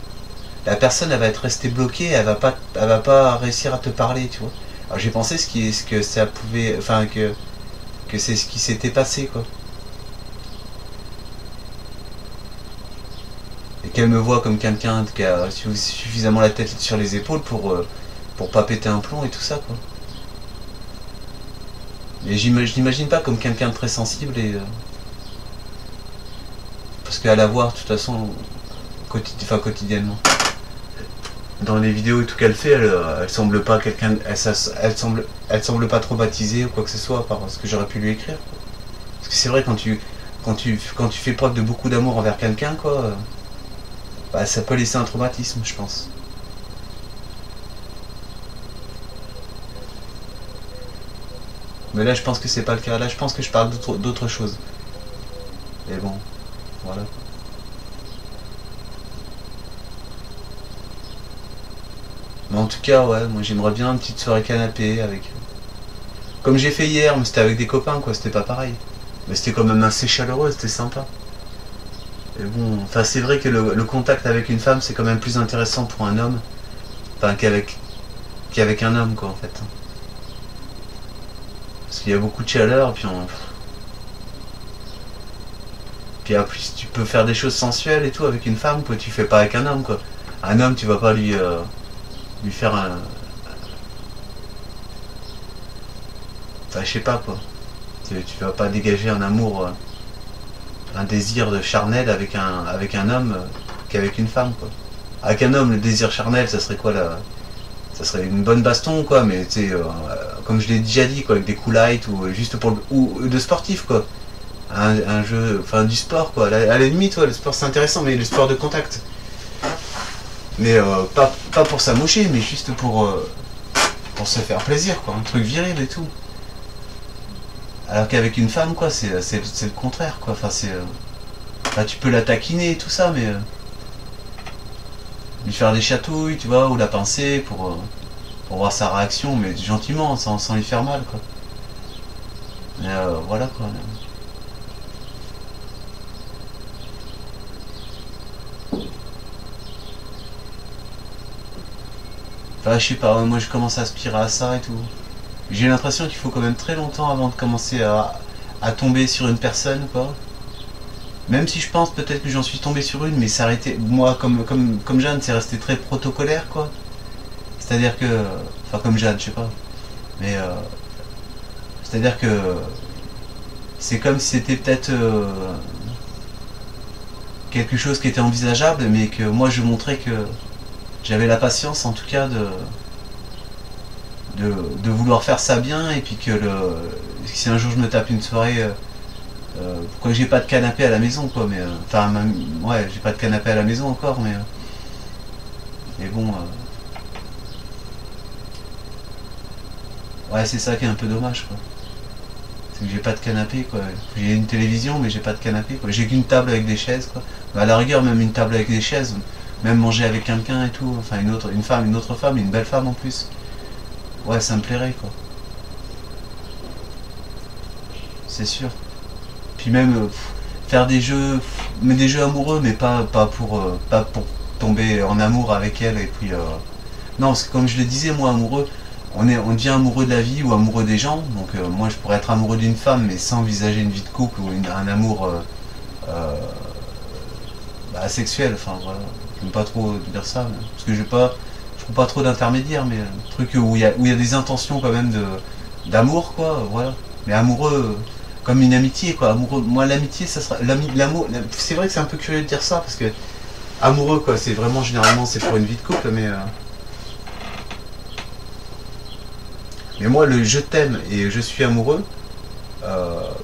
la personne, elle va être restée bloquée, elle va pas réussir à te parler, tu vois. Alors j'ai pensé ce que ça pouvait, enfin, que c'est ce qui s'était passé, quoi. Et qu'elle me voit comme quelqu'un qui a suffisamment la tête sur les épaules pour pas péter un plomb et tout ça, quoi. Et je l'imagine pas comme quelqu'un de très sensible, et parce qu'à la voir de toute façon quotidiennement. Dans les vidéos et tout qu'elle fait, elle semble pas quelqu'un, elle semble pas traumatisée ou quoi que ce soit par ce que j'aurais pu lui écrire. Parce que c'est vrai, quand tu fais preuve de beaucoup d'amour envers quelqu'un, quoi, bah, ça peut laisser un traumatisme, je pense. Mais là, je pense que c'est pas le cas. Là, je pense que je parle d'autre chose. Mais bon, voilà. Mais en tout cas, ouais, moi j'aimerais bien une petite soirée canapé avec. Comme j'ai fait hier, mais c'était avec des copains, quoi, c'était pas pareil. Mais c'était quand même assez chaleureux, c'était sympa. Et bon, enfin, c'est vrai que le contact avec une femme, c'est quand même plus intéressant pour un homme, enfin, qu'avec un homme, quoi, en fait. Parce qu'il y a beaucoup de chaleur, et puis Puis en plus, tu peux faire des choses sensuelles et tout avec une femme, quoi. Tu fais pas avec un homme, quoi. Un homme, tu vas pas lui faire un... Enfin, je sais pas, quoi. Tu vas pas dégager un amour, un désir de charnel avec un homme qu'avec une femme, quoi. Avec un homme, le désir charnel, ça serait quoi, là? Ça serait une bonne baston, quoi, mais tu sais, comme je l'ai déjà dit, quoi, avec des coups light, ou juste pour ou de sportif, quoi. Un jeu, enfin du sport, quoi. À la limite, ouais, le sport c'est intéressant, mais le sport de contact. Mais pas pour s'amocher, mais juste pour se faire plaisir, quoi. Un truc viril et tout. Alors qu'avec une femme, quoi, c'est le contraire, quoi. Enfin, c'est... Là, tu peux la taquiner et tout ça, mais... lui faire des chatouilles, tu vois, ou la pincer pour voir sa réaction, mais gentiment, sans lui faire mal, quoi. Mais voilà, quoi. Enfin, je sais pas, moi je commence à aspirer à ça et tout. J'ai l'impression qu'il faut quand même très longtemps avant de commencer à tomber sur une personne, quoi. Même si je pense peut-être que j'en suis tombé sur une, mais ça a été, moi comme Jeanne, c'est resté très protocolaire, quoi. C'est-à-dire que, enfin comme Jeanne, je sais pas, mais c'est-à-dire que c'est comme si c'était peut-être quelque chose qui était envisageable, mais que moi je montrais que j'avais la patience, en tout cas, de vouloir faire ça bien, et puis que si un jour je me tape une soirée, pourquoi j'ai pas de canapé à la maison, quoi, mais enfin ouais, j'ai pas de canapé à la maison encore, mais bon, ouais, c'est ça qui est un peu dommage, quoi. C'est que j'ai pas de canapé, quoi. J'ai une télévision, mais j'ai pas de canapé, quoi. J'ai qu'une table avec des chaises, quoi. Mais à la rigueur, même une table avec des chaises, même manger avec quelqu'un et tout, enfin une autre femme, une belle femme en plus. Ouais, ça me plairait, quoi. C'est sûr. Puis même faire des jeux, mais des jeux amoureux, mais pas pour tomber en amour avec elle, et puis non, parce que comme je le disais, moi amoureux, on devient amoureux de la vie ou amoureux des gens. Donc moi je pourrais être amoureux d'une femme, mais sans envisager une vie de couple ou un amour euh, asexuel. Enfin voilà, j'aime pas trop dire ça, parce que je trouve pas trop d'intermédiaires, mais un truc où il y a des intentions quand même d'amour, quoi. Voilà, mais amoureux. Comme une amitié, quoi. Amoureux. Moi, l'amitié, ça sera l'amour. C'est vrai que c'est un peu curieux de dire ça, parce que amoureux, quoi, c'est vraiment généralement c'est pour une vie de couple, mais moi, le je t'aime et je suis amoureux,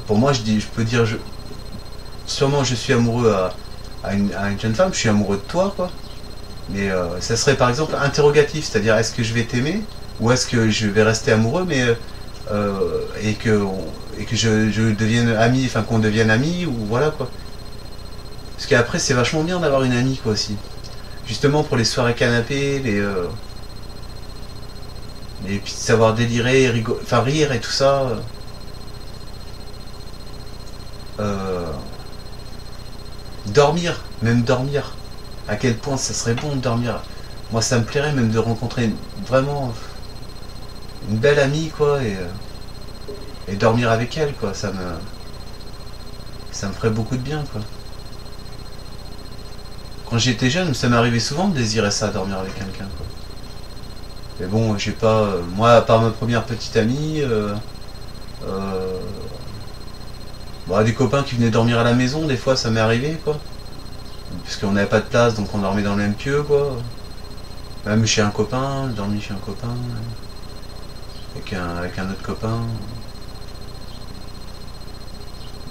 pour moi, je peux dire sûrement je suis amoureux à une jeune femme, je suis amoureux de toi, quoi. Mais ça serait par exemple interrogatif, c'est-à-dire est-ce que je vais t'aimer ou est-ce que je vais rester amoureux, mais et que je devienne ami, enfin qu'on devienne amis, ou voilà, quoi. Parce qu'après c'est vachement bien d'avoir une amie, quoi, aussi. Justement pour les soirées canapé, et puis de savoir délirer, enfin rire et tout ça. Dormir, même dormir. À quel point ça serait bon de dormir. Moi ça me plairait même de rencontrer vraiment une belle amie, quoi, et dormir avec elle, quoi. Ça me ferait beaucoup de bien, quoi. Quand j'étais jeune, ça m'arrivait souvent de désirer ça, dormir avec quelqu'un, quoi. Mais bon, j'ai pas... moi, à part ma première petite amie, bon, des copains qui venaient dormir à la maison, des fois ça m'est arrivé, quoi. Parce qu'on n'avait pas de place, donc on dormait dans le même pieu, quoi. Même chez un copain, j'ai dormi chez un copain, avec un autre copain.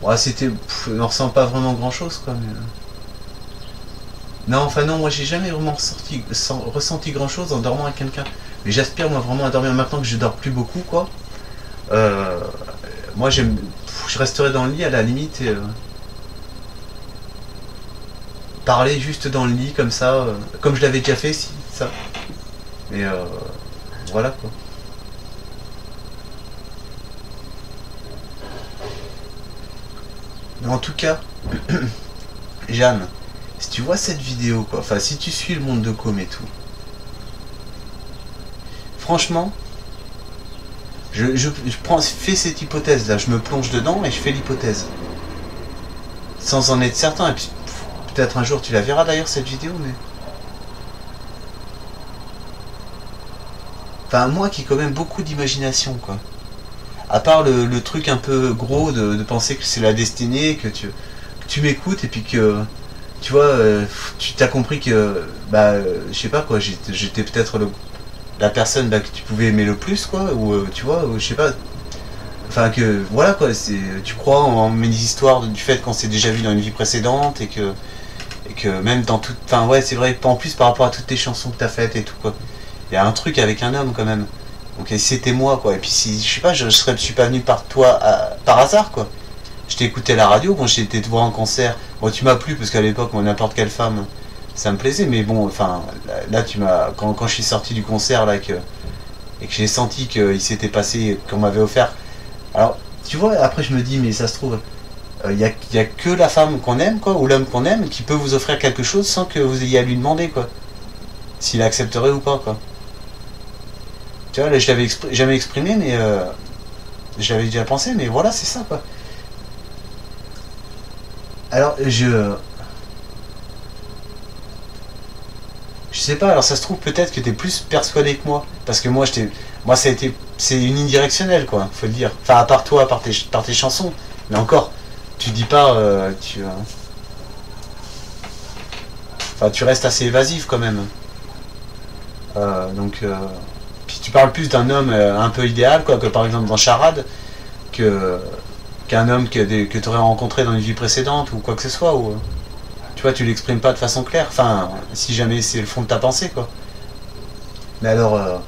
Bon, c'était... on ressent pas vraiment grand-chose, quoi, mais... Non, enfin non, moi j'ai jamais vraiment ressenti grand-chose en dormant avec quelqu'un. Mais j'aspire, moi, vraiment à dormir maintenant que je dors plus beaucoup, quoi. Moi, je resterai dans le lit à la limite, et parler juste dans le lit, comme ça, comme je l'avais déjà fait, si, ça. Mais voilà, quoi. Mais en tout cas, Jeanne, si tu vois cette vidéo, quoi, enfin si tu suis le monde de com et tout, franchement, fais cette hypothèse là, je me plonge dedans et je fais l'hypothèse. sans en être certain. Et puis peut-être un jour tu la verras d'ailleurs cette vidéo, mais enfin moi qui ai quand même beaucoup d'imagination quoi. À part le truc un peu gros de penser que c'est la destinée, que tu m'écoutes et puis que tu vois, tu t'as compris que bah je sais pas quoi, j'étais peut-être la personne bah, que tu pouvais aimer le plus quoi, ou tu vois, ou, je sais pas. Enfin que voilà quoi, c'est tu crois en mes histoires du fait qu'on s'est déjà vu dans une vie précédente et que même dans tout, enfin ouais c'est vrai, en plus par rapport à toutes tes chansons que t'as faites et tout quoi, il y a un truc avec un homme quand même. Donc si c'était moi quoi, et puis si je sais pas, je suis pas venu par toi par hasard quoi. Je t'ai écouté à la radio, bon j'ai été te voir en concert, bon tu m'as plu parce qu'à l'époque moi n'importe quelle femme ça me plaisait, mais bon enfin là tu m'as quand je suis sorti du concert là et que j'ai senti qu'il s'était passé, qu'on m'avait offert. Alors, tu vois, après je me dis, mais ça se trouve, y a que la femme qu'on aime, quoi, ou l'homme qu'on aime, qui peut vous offrir quelque chose sans que vous ayez à lui demander, quoi. S'il accepterait ou pas, quoi. Tu vois, là, je l'avais jamais exprimé, mais je l'avais déjà pensé, mais voilà, c'est ça, quoi. Alors, je sais pas, alors ça se trouve peut-être que t'es plus persuadé que moi. Parce que moi ça a été, c'est unidirectionnel quoi, faut le dire. Enfin à part toi, par tes chansons. Mais encore, tu dis pas, enfin tu restes assez évasif quand même. Donc, puis tu parles plus d'un homme un peu idéal quoi, que par exemple dans Charade, que qu'un homme que t'aurais rencontré dans une vie précédente ou quoi que ce soit. Ou, tu vois, tu l'exprimes pas de façon claire. Enfin, si jamais c'est le fond de ta pensée quoi. Mais alors,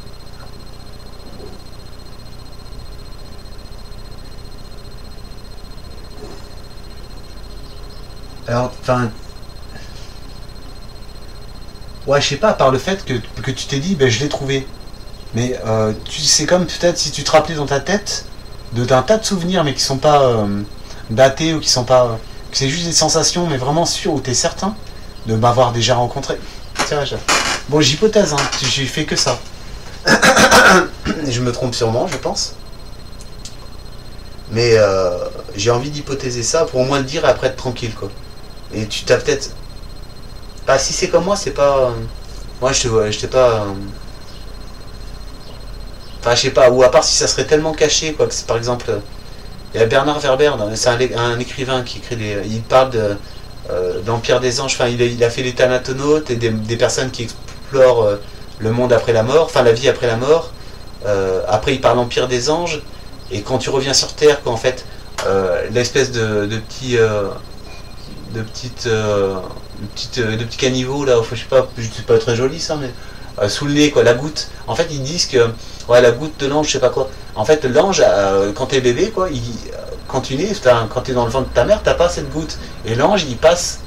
enfin, ouais, je sais pas, par le fait que tu t'es dit, ben je l'ai trouvé. Mais c'est comme peut-être si tu te rappelais dans ta tête d'un tas de souvenirs, mais qui sont pas datés ou qui sont pas. Que c'est juste des sensations, mais vraiment sûr, où t'es certain de m'avoir déjà rencontré. Tiens, bon, j'hypothèse, hein, j'ai fait que ça. Je me trompe sûrement, je pense. Mais j'ai envie d'hypothéser ça pour au moins le dire et après être tranquille, quoi. Et tu t'as peut-être. Bah, si c'est comme moi, c'est pas. Moi, je t'ai pas. Enfin, je sais pas, ou à part si ça serait tellement caché, quoi, que c'est par exemple. Il y a Bernard Werber, c'est un écrivain qui écrit il parle d'Empire des Anges, enfin, il a fait les Thanatonautes et des personnes qui explorent le monde après la mort, enfin, la vie après la mort. Après, il parle d'Empire des Anges, et quand tu reviens sur Terre, quoi, en fait, l'espèce de petit. De petits caniveaux là, je sais pas très joli ça, mais sous le nez quoi, la goutte. En fait, ils disent que ouais, la goutte de l'ange, je sais pas quoi. En fait, l'ange, quand t'es bébé quoi, quand tu nais, quand t'es dans le ventre de ta mère, t'as pas cette goutte. Et l'ange, il passe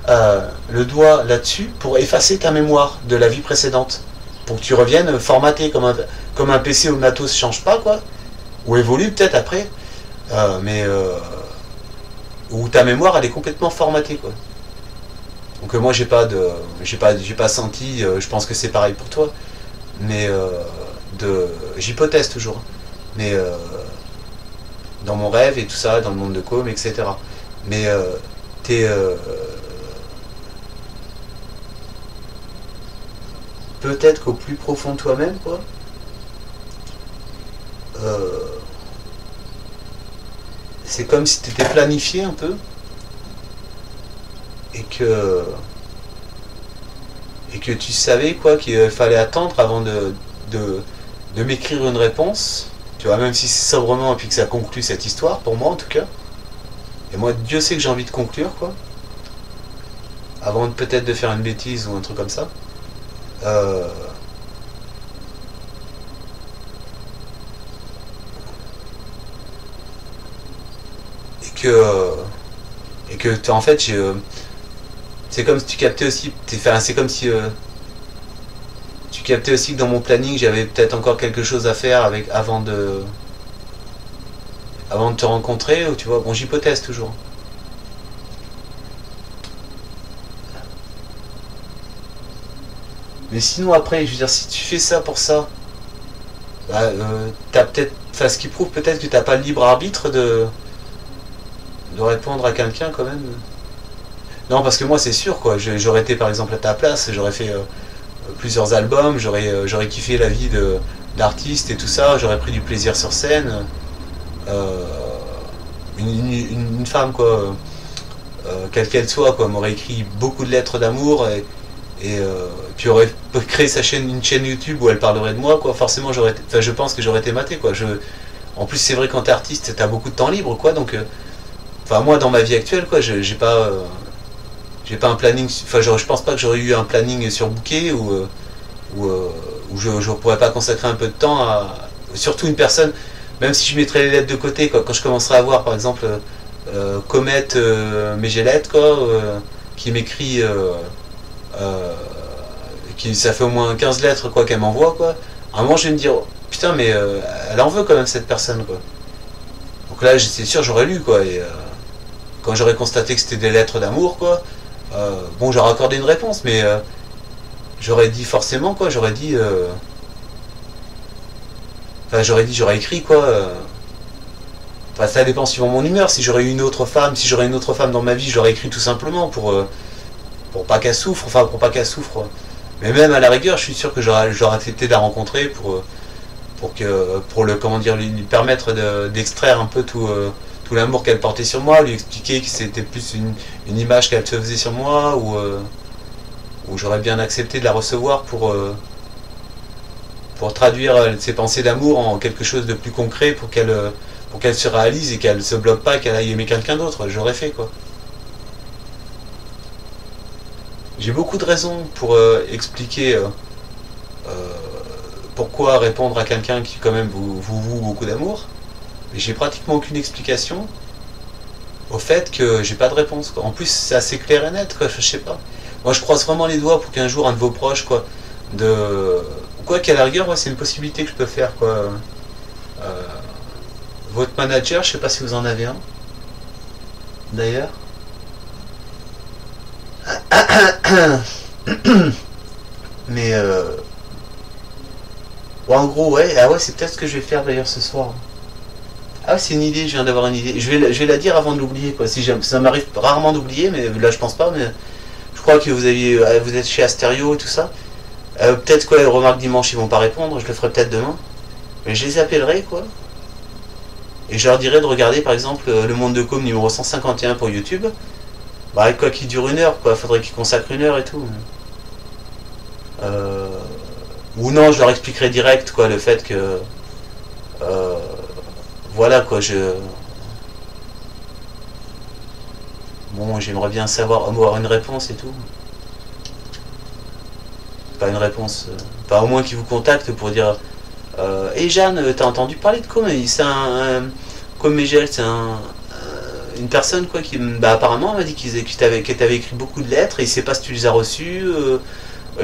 le doigt là-dessus pour effacer ta mémoire de la vie précédente, pour que tu reviennes formaté comme un PC où le matos change pas quoi, ou évolue peut-être après, mais où ta mémoire elle est complètement formatée quoi. Donc moi j'ai pas senti, je pense que c'est pareil pour toi, mais j'hypothèse toujours, mais dans mon rêve et tout ça, dans le monde de com, etc. Mais t'es peut-être qu'au plus profond de toi-même quoi, c'est comme si t'étais planifié un peu et que tu savais quoi qu'il fallait attendre avant de m'écrire une réponse, tu vois, même si c'est sobrement et puis que ça conclut cette histoire, pour moi en tout cas. Et moi, Dieu sait que j'ai envie de conclure, quoi. Avant peut-être de faire une bêtise ou un truc comme ça. Et que en fait, c'est comme si tu captais aussi, c'est comme si tu captais aussi que dans mon planning j'avais peut-être encore quelque chose à faire avant de te rencontrer, ou tu vois, bon j'hypothèse toujours. Mais sinon après, je veux dire, si tu fais ça pour ça, bah, t'as peut-être, enfin ce qui prouve peut-être que t'as pas le libre arbitre de répondre à quelqu'un quand même. Non, parce que moi c'est sûr quoi, j'aurais été par exemple à ta place, j'aurais fait plusieurs albums, j'aurais kiffé la vie d'artiste et tout ça, j'aurais pris du plaisir sur scène. Euh, une femme quoi, quelle qu'elle soit quoi, m'aurait écrit beaucoup de lettres d'amour et puis aurait créé une chaîne YouTube où elle parlerait de moi quoi. Forcément je pense que j'aurais été maté quoi. En plus c'est vrai quand t'es artiste t'as beaucoup de temps libre quoi, donc moi dans ma vie actuelle quoi, j'ai pas un planning, je pense pas que j'aurais eu un planning surbooké où je pourrais pas consacrer un peu de temps à surtout une personne, même si je mettrais les lettres de côté quoi, quand je commencerai à voir par exemple Comet Mégélette quoi, qui m'écrit ça fait au moins 15 lettres quoi qu'elle m'envoie quoi. À un moment je vais me dire oh, putain mais elle en veut quand même cette personne quoi. Donc là c'est sûr j'aurais lu quoi et quand j'aurais constaté que c'était des lettres d'amour quoi, bon j'aurais accordé une réponse mais j'aurais dit forcément quoi, j'aurais écrit quoi. Enfin ça dépend suivant mon humeur, si j'aurais une autre femme, dans ma vie, j'aurais écrit tout simplement pour pas qu'elle souffre, pour pas qu'elle souffre. Mais même à la rigueur, je suis sûr que j'aurais accepté de la rencontrer pour lui permettre d'extraire un peu tout l'amour qu'elle portait sur moi, lui expliquer que c'était plus une image qu'elle se faisait sur moi, ou j'aurais bien accepté de la recevoir pour traduire ses pensées d'amour en quelque chose de plus concret pour qu'elle se réalise et qu'elle se bloque pas, qu'elle aille aimer quelqu'un d'autre. J'aurais fait quoi. J'ai beaucoup de raisons pour expliquer pourquoi répondre à quelqu'un qui quand même vous voue beaucoup d'amour, mais j'ai pratiquement aucune explication au fait que j'ai pas de réponse quoi. En plus c'est assez clair et net quoi, je sais pas. Moi je croise vraiment les doigts pour qu'un jour un de vos proches quoi, quoi qu'à la rigueur ouais, c'est une possibilité que je peux faire quoi. Votre manager, je sais pas si vous en avez un d'ailleurs. Mais ouais, en gros ouais, ah ouais c'est peut-être ce que je vais faire d'ailleurs ce soir. Ah c'est une idée, je viens d'avoir une idée. Je vais la dire avant de l'oublier quoi. Si ça m'arrive rarement d'oublier, mais là je pense pas. Mais je crois que vous êtes chez Astério et tout ça. Peut-être quoi, remarque dimanche ils vont pas répondre. Je le ferai peut-être demain. Mais je les appellerai quoi. Et je leur dirai de regarder par exemple Le Monde de Com numéro 151 pour YouTube. Bah quoi qu'il dure 1 heure quoi. Faudrait qu'ils consacrent 1 heure et tout. Ou non, je leur expliquerai direct quoi le fait que voilà quoi, bon, j'aimerais bien avoir une réponse et tout. Pas une réponse, pas au moins qu'ils vous contactent pour dire hey Jeanne, t'as entendu parler de Com? C'est Com Mégel, c'est une personne quoi qui apparemment m'a dit qu'elle t'avait écrit beaucoup de lettres et il sait pas si tu les as reçues.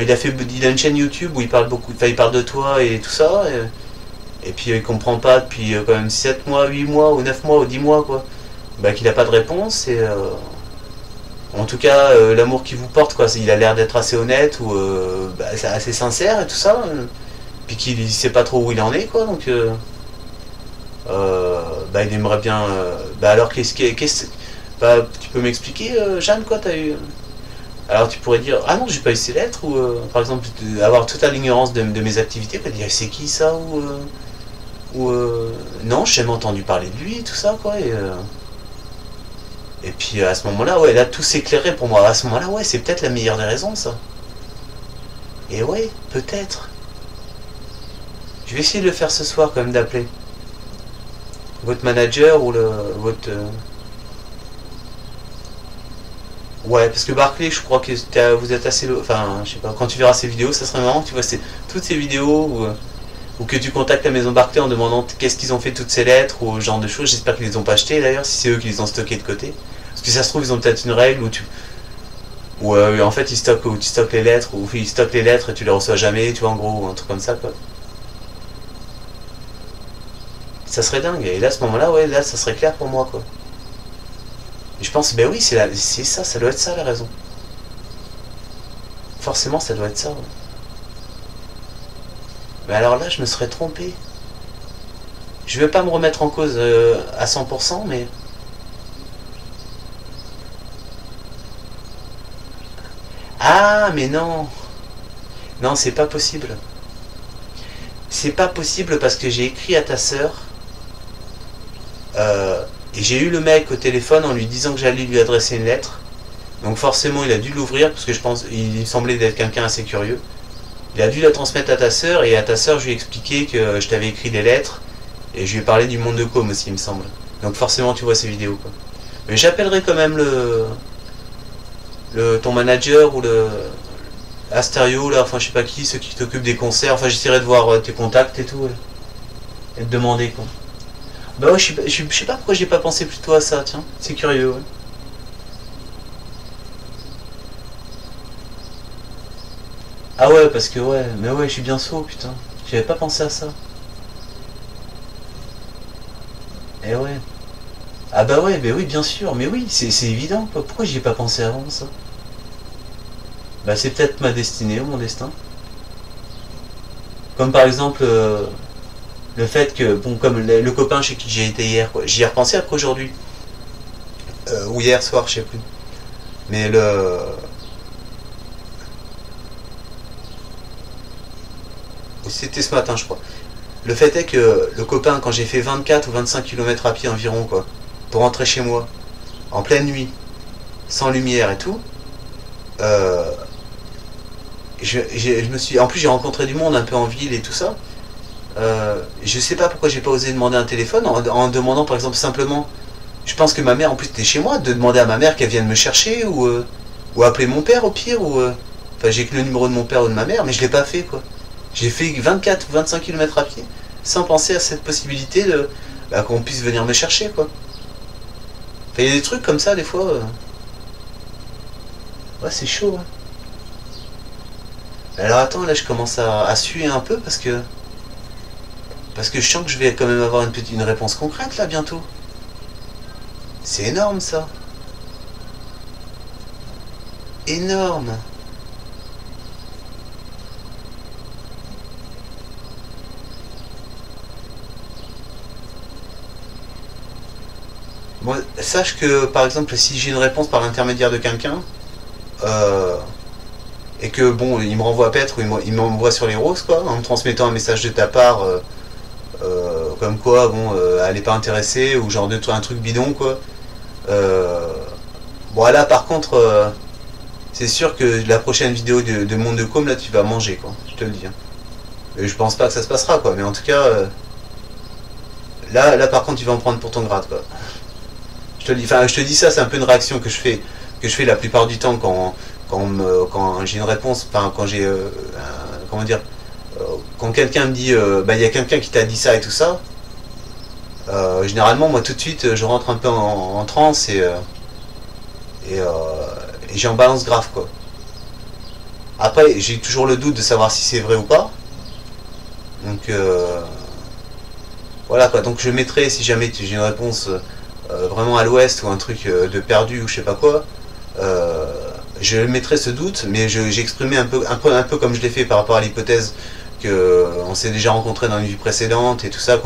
Il a une chaîne YouTube où il parle beaucoup, il parle de toi et tout ça. Et puis il comprend pas depuis quand même 7 mois, 8 mois, ou 9 mois, ou 10 mois, quoi. Qu'il n'a pas de réponse, et en tout cas, l'amour qu'il vous porte, quoi, il a l'air d'être assez honnête, ou c'est assez sincère, et tout ça, puis qu'il sait pas trop où il en est, quoi, donc il aimerait bien... alors, tu peux m'expliquer, Jeanne, quoi, t'as eu... Alors tu pourrais dire, ah non, j'ai pas eu ces lettres, ou par exemple, avoir totale ignorance de mes activités, quoi, dire, c'est qui ça, ou non, j'ai jamais entendu parler de lui, tout ça quoi, et puis à ce moment-là, ouais, là tout s'éclairait pour moi. À ce moment-là, ouais, c'est peut-être la meilleure des raisons, ça. Et ouais, peut-être. Je vais essayer de le faire ce soir quand même, d'appeler votre manager ou votre ouais, parce que Barclay, je crois que vous êtes assez, enfin, je sais pas, quand tu verras ces vidéos, ça serait marrant que tu vois toutes ces vidéos ou que tu contactes la maison Barclay en demandant qu'est-ce qu'ils ont fait de toutes ces lettres ou ce genre de choses. J'espère qu'ils les ont pas achetées d'ailleurs, si c'est eux qui les ont stockées de côté. Parce que ça se trouve, ils ont peut-être une règle où en fait tu stockes les lettres, ou ils stockent les lettres et tu les reçois jamais, tu vois, en gros, un truc comme ça quoi. Ça serait dingue, et là à ce moment-là, ouais, là ça serait clair pour moi quoi. Et je pense, ben oui, c'est ça, ça doit être ça la raison. Forcément, ça doit être ça, ouais. Mais alors là, je me serais trompé. Je veux pas me remettre en cause à 100%, mais Ah, mais non. Non, c'est pas possible. C'est pas possible parce que j'ai écrit à ta sœur. Et j'ai eu le mec au téléphone en lui disant que j'allais lui adresser une lettre. Donc forcément, il a dû l'ouvrir parce que je pense, il semblait d'être quelqu'un assez curieux. Il a dû la transmettre à ta sœur et à ta sœur, je lui ai expliqué que je t'avais écrit des lettres et je lui ai parlé du monde de com aussi, il me semble. Donc forcément, tu vois ces vidéos, quoi. Mais j'appellerai quand même ton manager ou le Asterio, là, enfin je sais pas qui, ceux qui t'occupent des concerts. Enfin, j'essaierai de voir tes contacts et tout, ouais. Et de demander, quoi. Bah ouais, je sais pas pourquoi j'ai pas pensé plus tôt à ça, tiens. C'est curieux, ouais. Ah ouais, parce que ouais, mais ouais, je suis bien sot, putain. J'avais pas pensé à ça. Eh ouais. Ah bah ouais, bah oui, bien sûr, mais oui, c'est évident, quoi. Pourquoi j'y ai pas pensé avant, ça? Bah c'est peut-être ma destinée ou mon destin. Comme par exemple, le fait que, bon, comme le copain chez qui j'ai été hier, quoi. J'y ai repensé après aujourd'hui. Ou hier soir, je sais plus. Mais c'était ce matin, je crois. Le fait est que le copain, quand j'ai fait 24 ou 25 km à pied environ, quoi, pour rentrer chez moi, en pleine nuit, sans lumière et tout, euh, je me suis. En plus, j'ai rencontré du monde un peu en ville et tout ça. Je sais pas pourquoi j'ai pas osé demander un téléphone en demandant par exemple simplement. Je pense que ma mère, en plus, était chez moi, de demander à ma mère qu'elle vienne me chercher ou appeler mon père au pire. Enfin, j'ai que le numéro de mon père ou de ma mère, mais je l'ai pas fait, quoi. J'ai fait 24 ou 25 km à pied sans penser à cette possibilité qu'on puisse venir me chercher, quoi. Enfin, il y a des trucs comme ça, des fois. Ouais, c'est chaud, hein. Alors attends, là, je commence à suer un peu parce que je sens que je vais quand même avoir une réponse concrète, là, bientôt. C'est énorme, ça. Énorme. Bon, sache que, par exemple, si j'ai une réponse par l'intermédiaire de quelqu'un, euh, et que, bon, il me renvoie peut-être, ou il m'envoie sur les roses, quoi, en me transmettant un message de ta part, comme quoi, bon, elle est pas intéressée, ou genre un truc bidon, quoi. Bon, là, par contre, c'est sûr que la prochaine vidéo de Monde de Com, là, tu vas manger, quoi, je te le dis, hein. Et je pense pas que ça se passera, quoi, mais en tout cas, là, par contre, tu vas en prendre pour ton grade, quoi. Je te dis ça, c'est un peu une réaction que je fais la plupart du temps quand j'ai une réponse, enfin quand j'ai comment dire, quand quelqu'un me dit bah il y a quelqu'un qui t'a dit ça et tout ça, généralement moi tout de suite je rentre un peu en transe et, euh, et j'en balance grave, quoi. Après j'ai toujours le doute de savoir si c'est vrai ou pas, donc voilà, quoi. Donc je mettrai, si jamais j'ai une réponse vraiment à l'ouest ou un truc de perdu ou je sais pas quoi, je mettrai ce doute, mais j'ai exprimé un peu comme je l'ai fait par rapport à l'hypothèse que on s'est déjà rencontré dans une vie précédente et tout ça,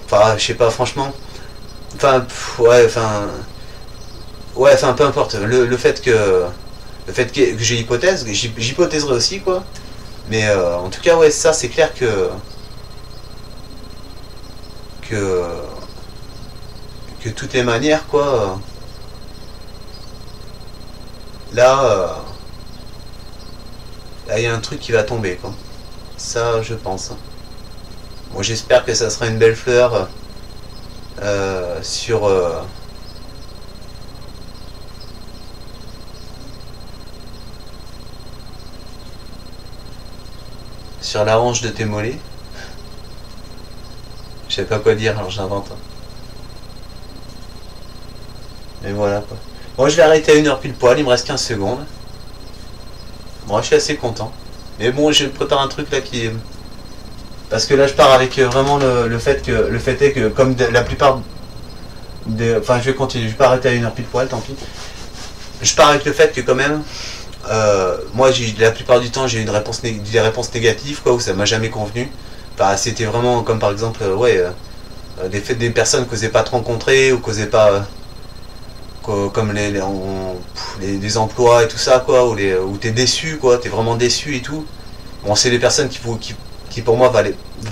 enfin je sais pas, franchement, enfin ouais, enfin peu importe, le fait que j'ai hypothèse, j'hypothéserai aussi, quoi. Mais en tout cas, ouais, ça c'est clair que de toutes les manières, quoi. Là, là, il y a un truc qui va tomber, quoi. Ça, je pense. Bon, j'espère que ça sera une belle fleur sur la hanche de tes mollets. Je sais pas quoi dire, alors j'invente. Mais voilà, quoi. Bon, je vais arrêter à 1 heure pile poil, il me reste 15 secondes. Bon, je suis assez content. Mais bon, je prépare un truc là qui. Parce que là, je pars avec vraiment le fait est que, comme la plupart des. Enfin, je vais continuer, je vais pas arrêter à 1 heure pile poil, tant pis. Je pars avec le fait que, quand même, moi, la plupart du temps, j'ai eu des réponses négatives, quoi, où ça m'a jamais convenu. Enfin, c'était vraiment comme par exemple, ouais, des personnes que n'osaient pas te rencontrer ou qu'osaient pas. comme les emplois et tout ça, quoi, où t'es déçu, quoi, t'es vraiment déçu et tout. Bon, c'est les personnes qui pour moi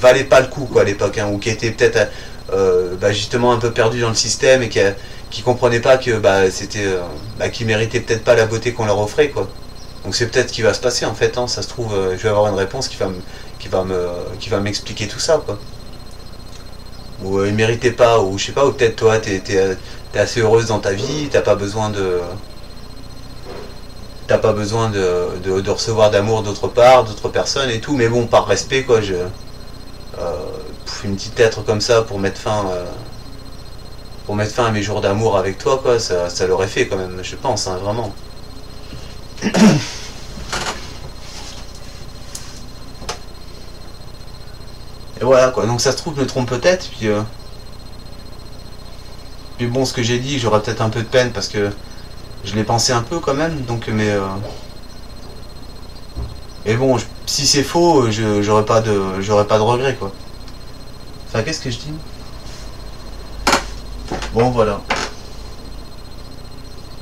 valaient pas le coup, quoi, à l'époque, hein, ou qui étaient peut-être justement un peu perdues dans le système et qui comprenaient pas que c'était qu'ils méritaient peut-être pas la beauté qu'on leur offrait, quoi. Donc c'est peut-être ce qui va se passer en fait, hein. Ça se trouve, je vais avoir une réponse qui va m'expliquer tout ça, quoi. Ou ils méritaient pas, ou je sais pas, ou peut-être toi t'es assez heureuse dans ta vie, t'as pas besoin de recevoir d'amour d'autre part, d'autres personnes et tout, mais bon, par respect, quoi, une petite lettre comme ça pour mettre fin à mes jours d'amour avec toi, quoi, ça l'aurait fait quand même, je pense, hein, vraiment. Et voilà, quoi, donc ça se trouve, je me trompe peut-être, puis bon, ce que j'ai dit, j'aurais peut-être un peu de peine parce que je l'ai pensé un peu quand même, donc, mais bon, si c'est faux, j'aurais pas de regret, quoi. Enfin, qu'est-ce que je dis? Bon, voilà.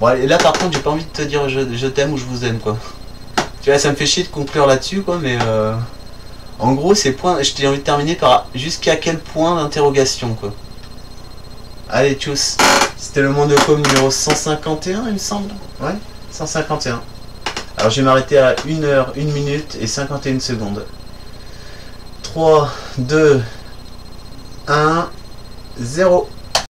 Bon, et là, par contre, j'ai pas envie de te dire je t'aime ou je vous aime, quoi. Tu vois, ça me fait chier de conclure là-dessus, quoi, mais en gros, je t'ai envie de terminer par jusqu'à quel point d'interrogation, quoi. Allez, tchuss. C'était le Monde de Com numéro 151, il me semble. Ouais, 151. Alors, je vais m'arrêter à 1 heure, 1 minute et 51 secondes. 3, 2, 1, 0.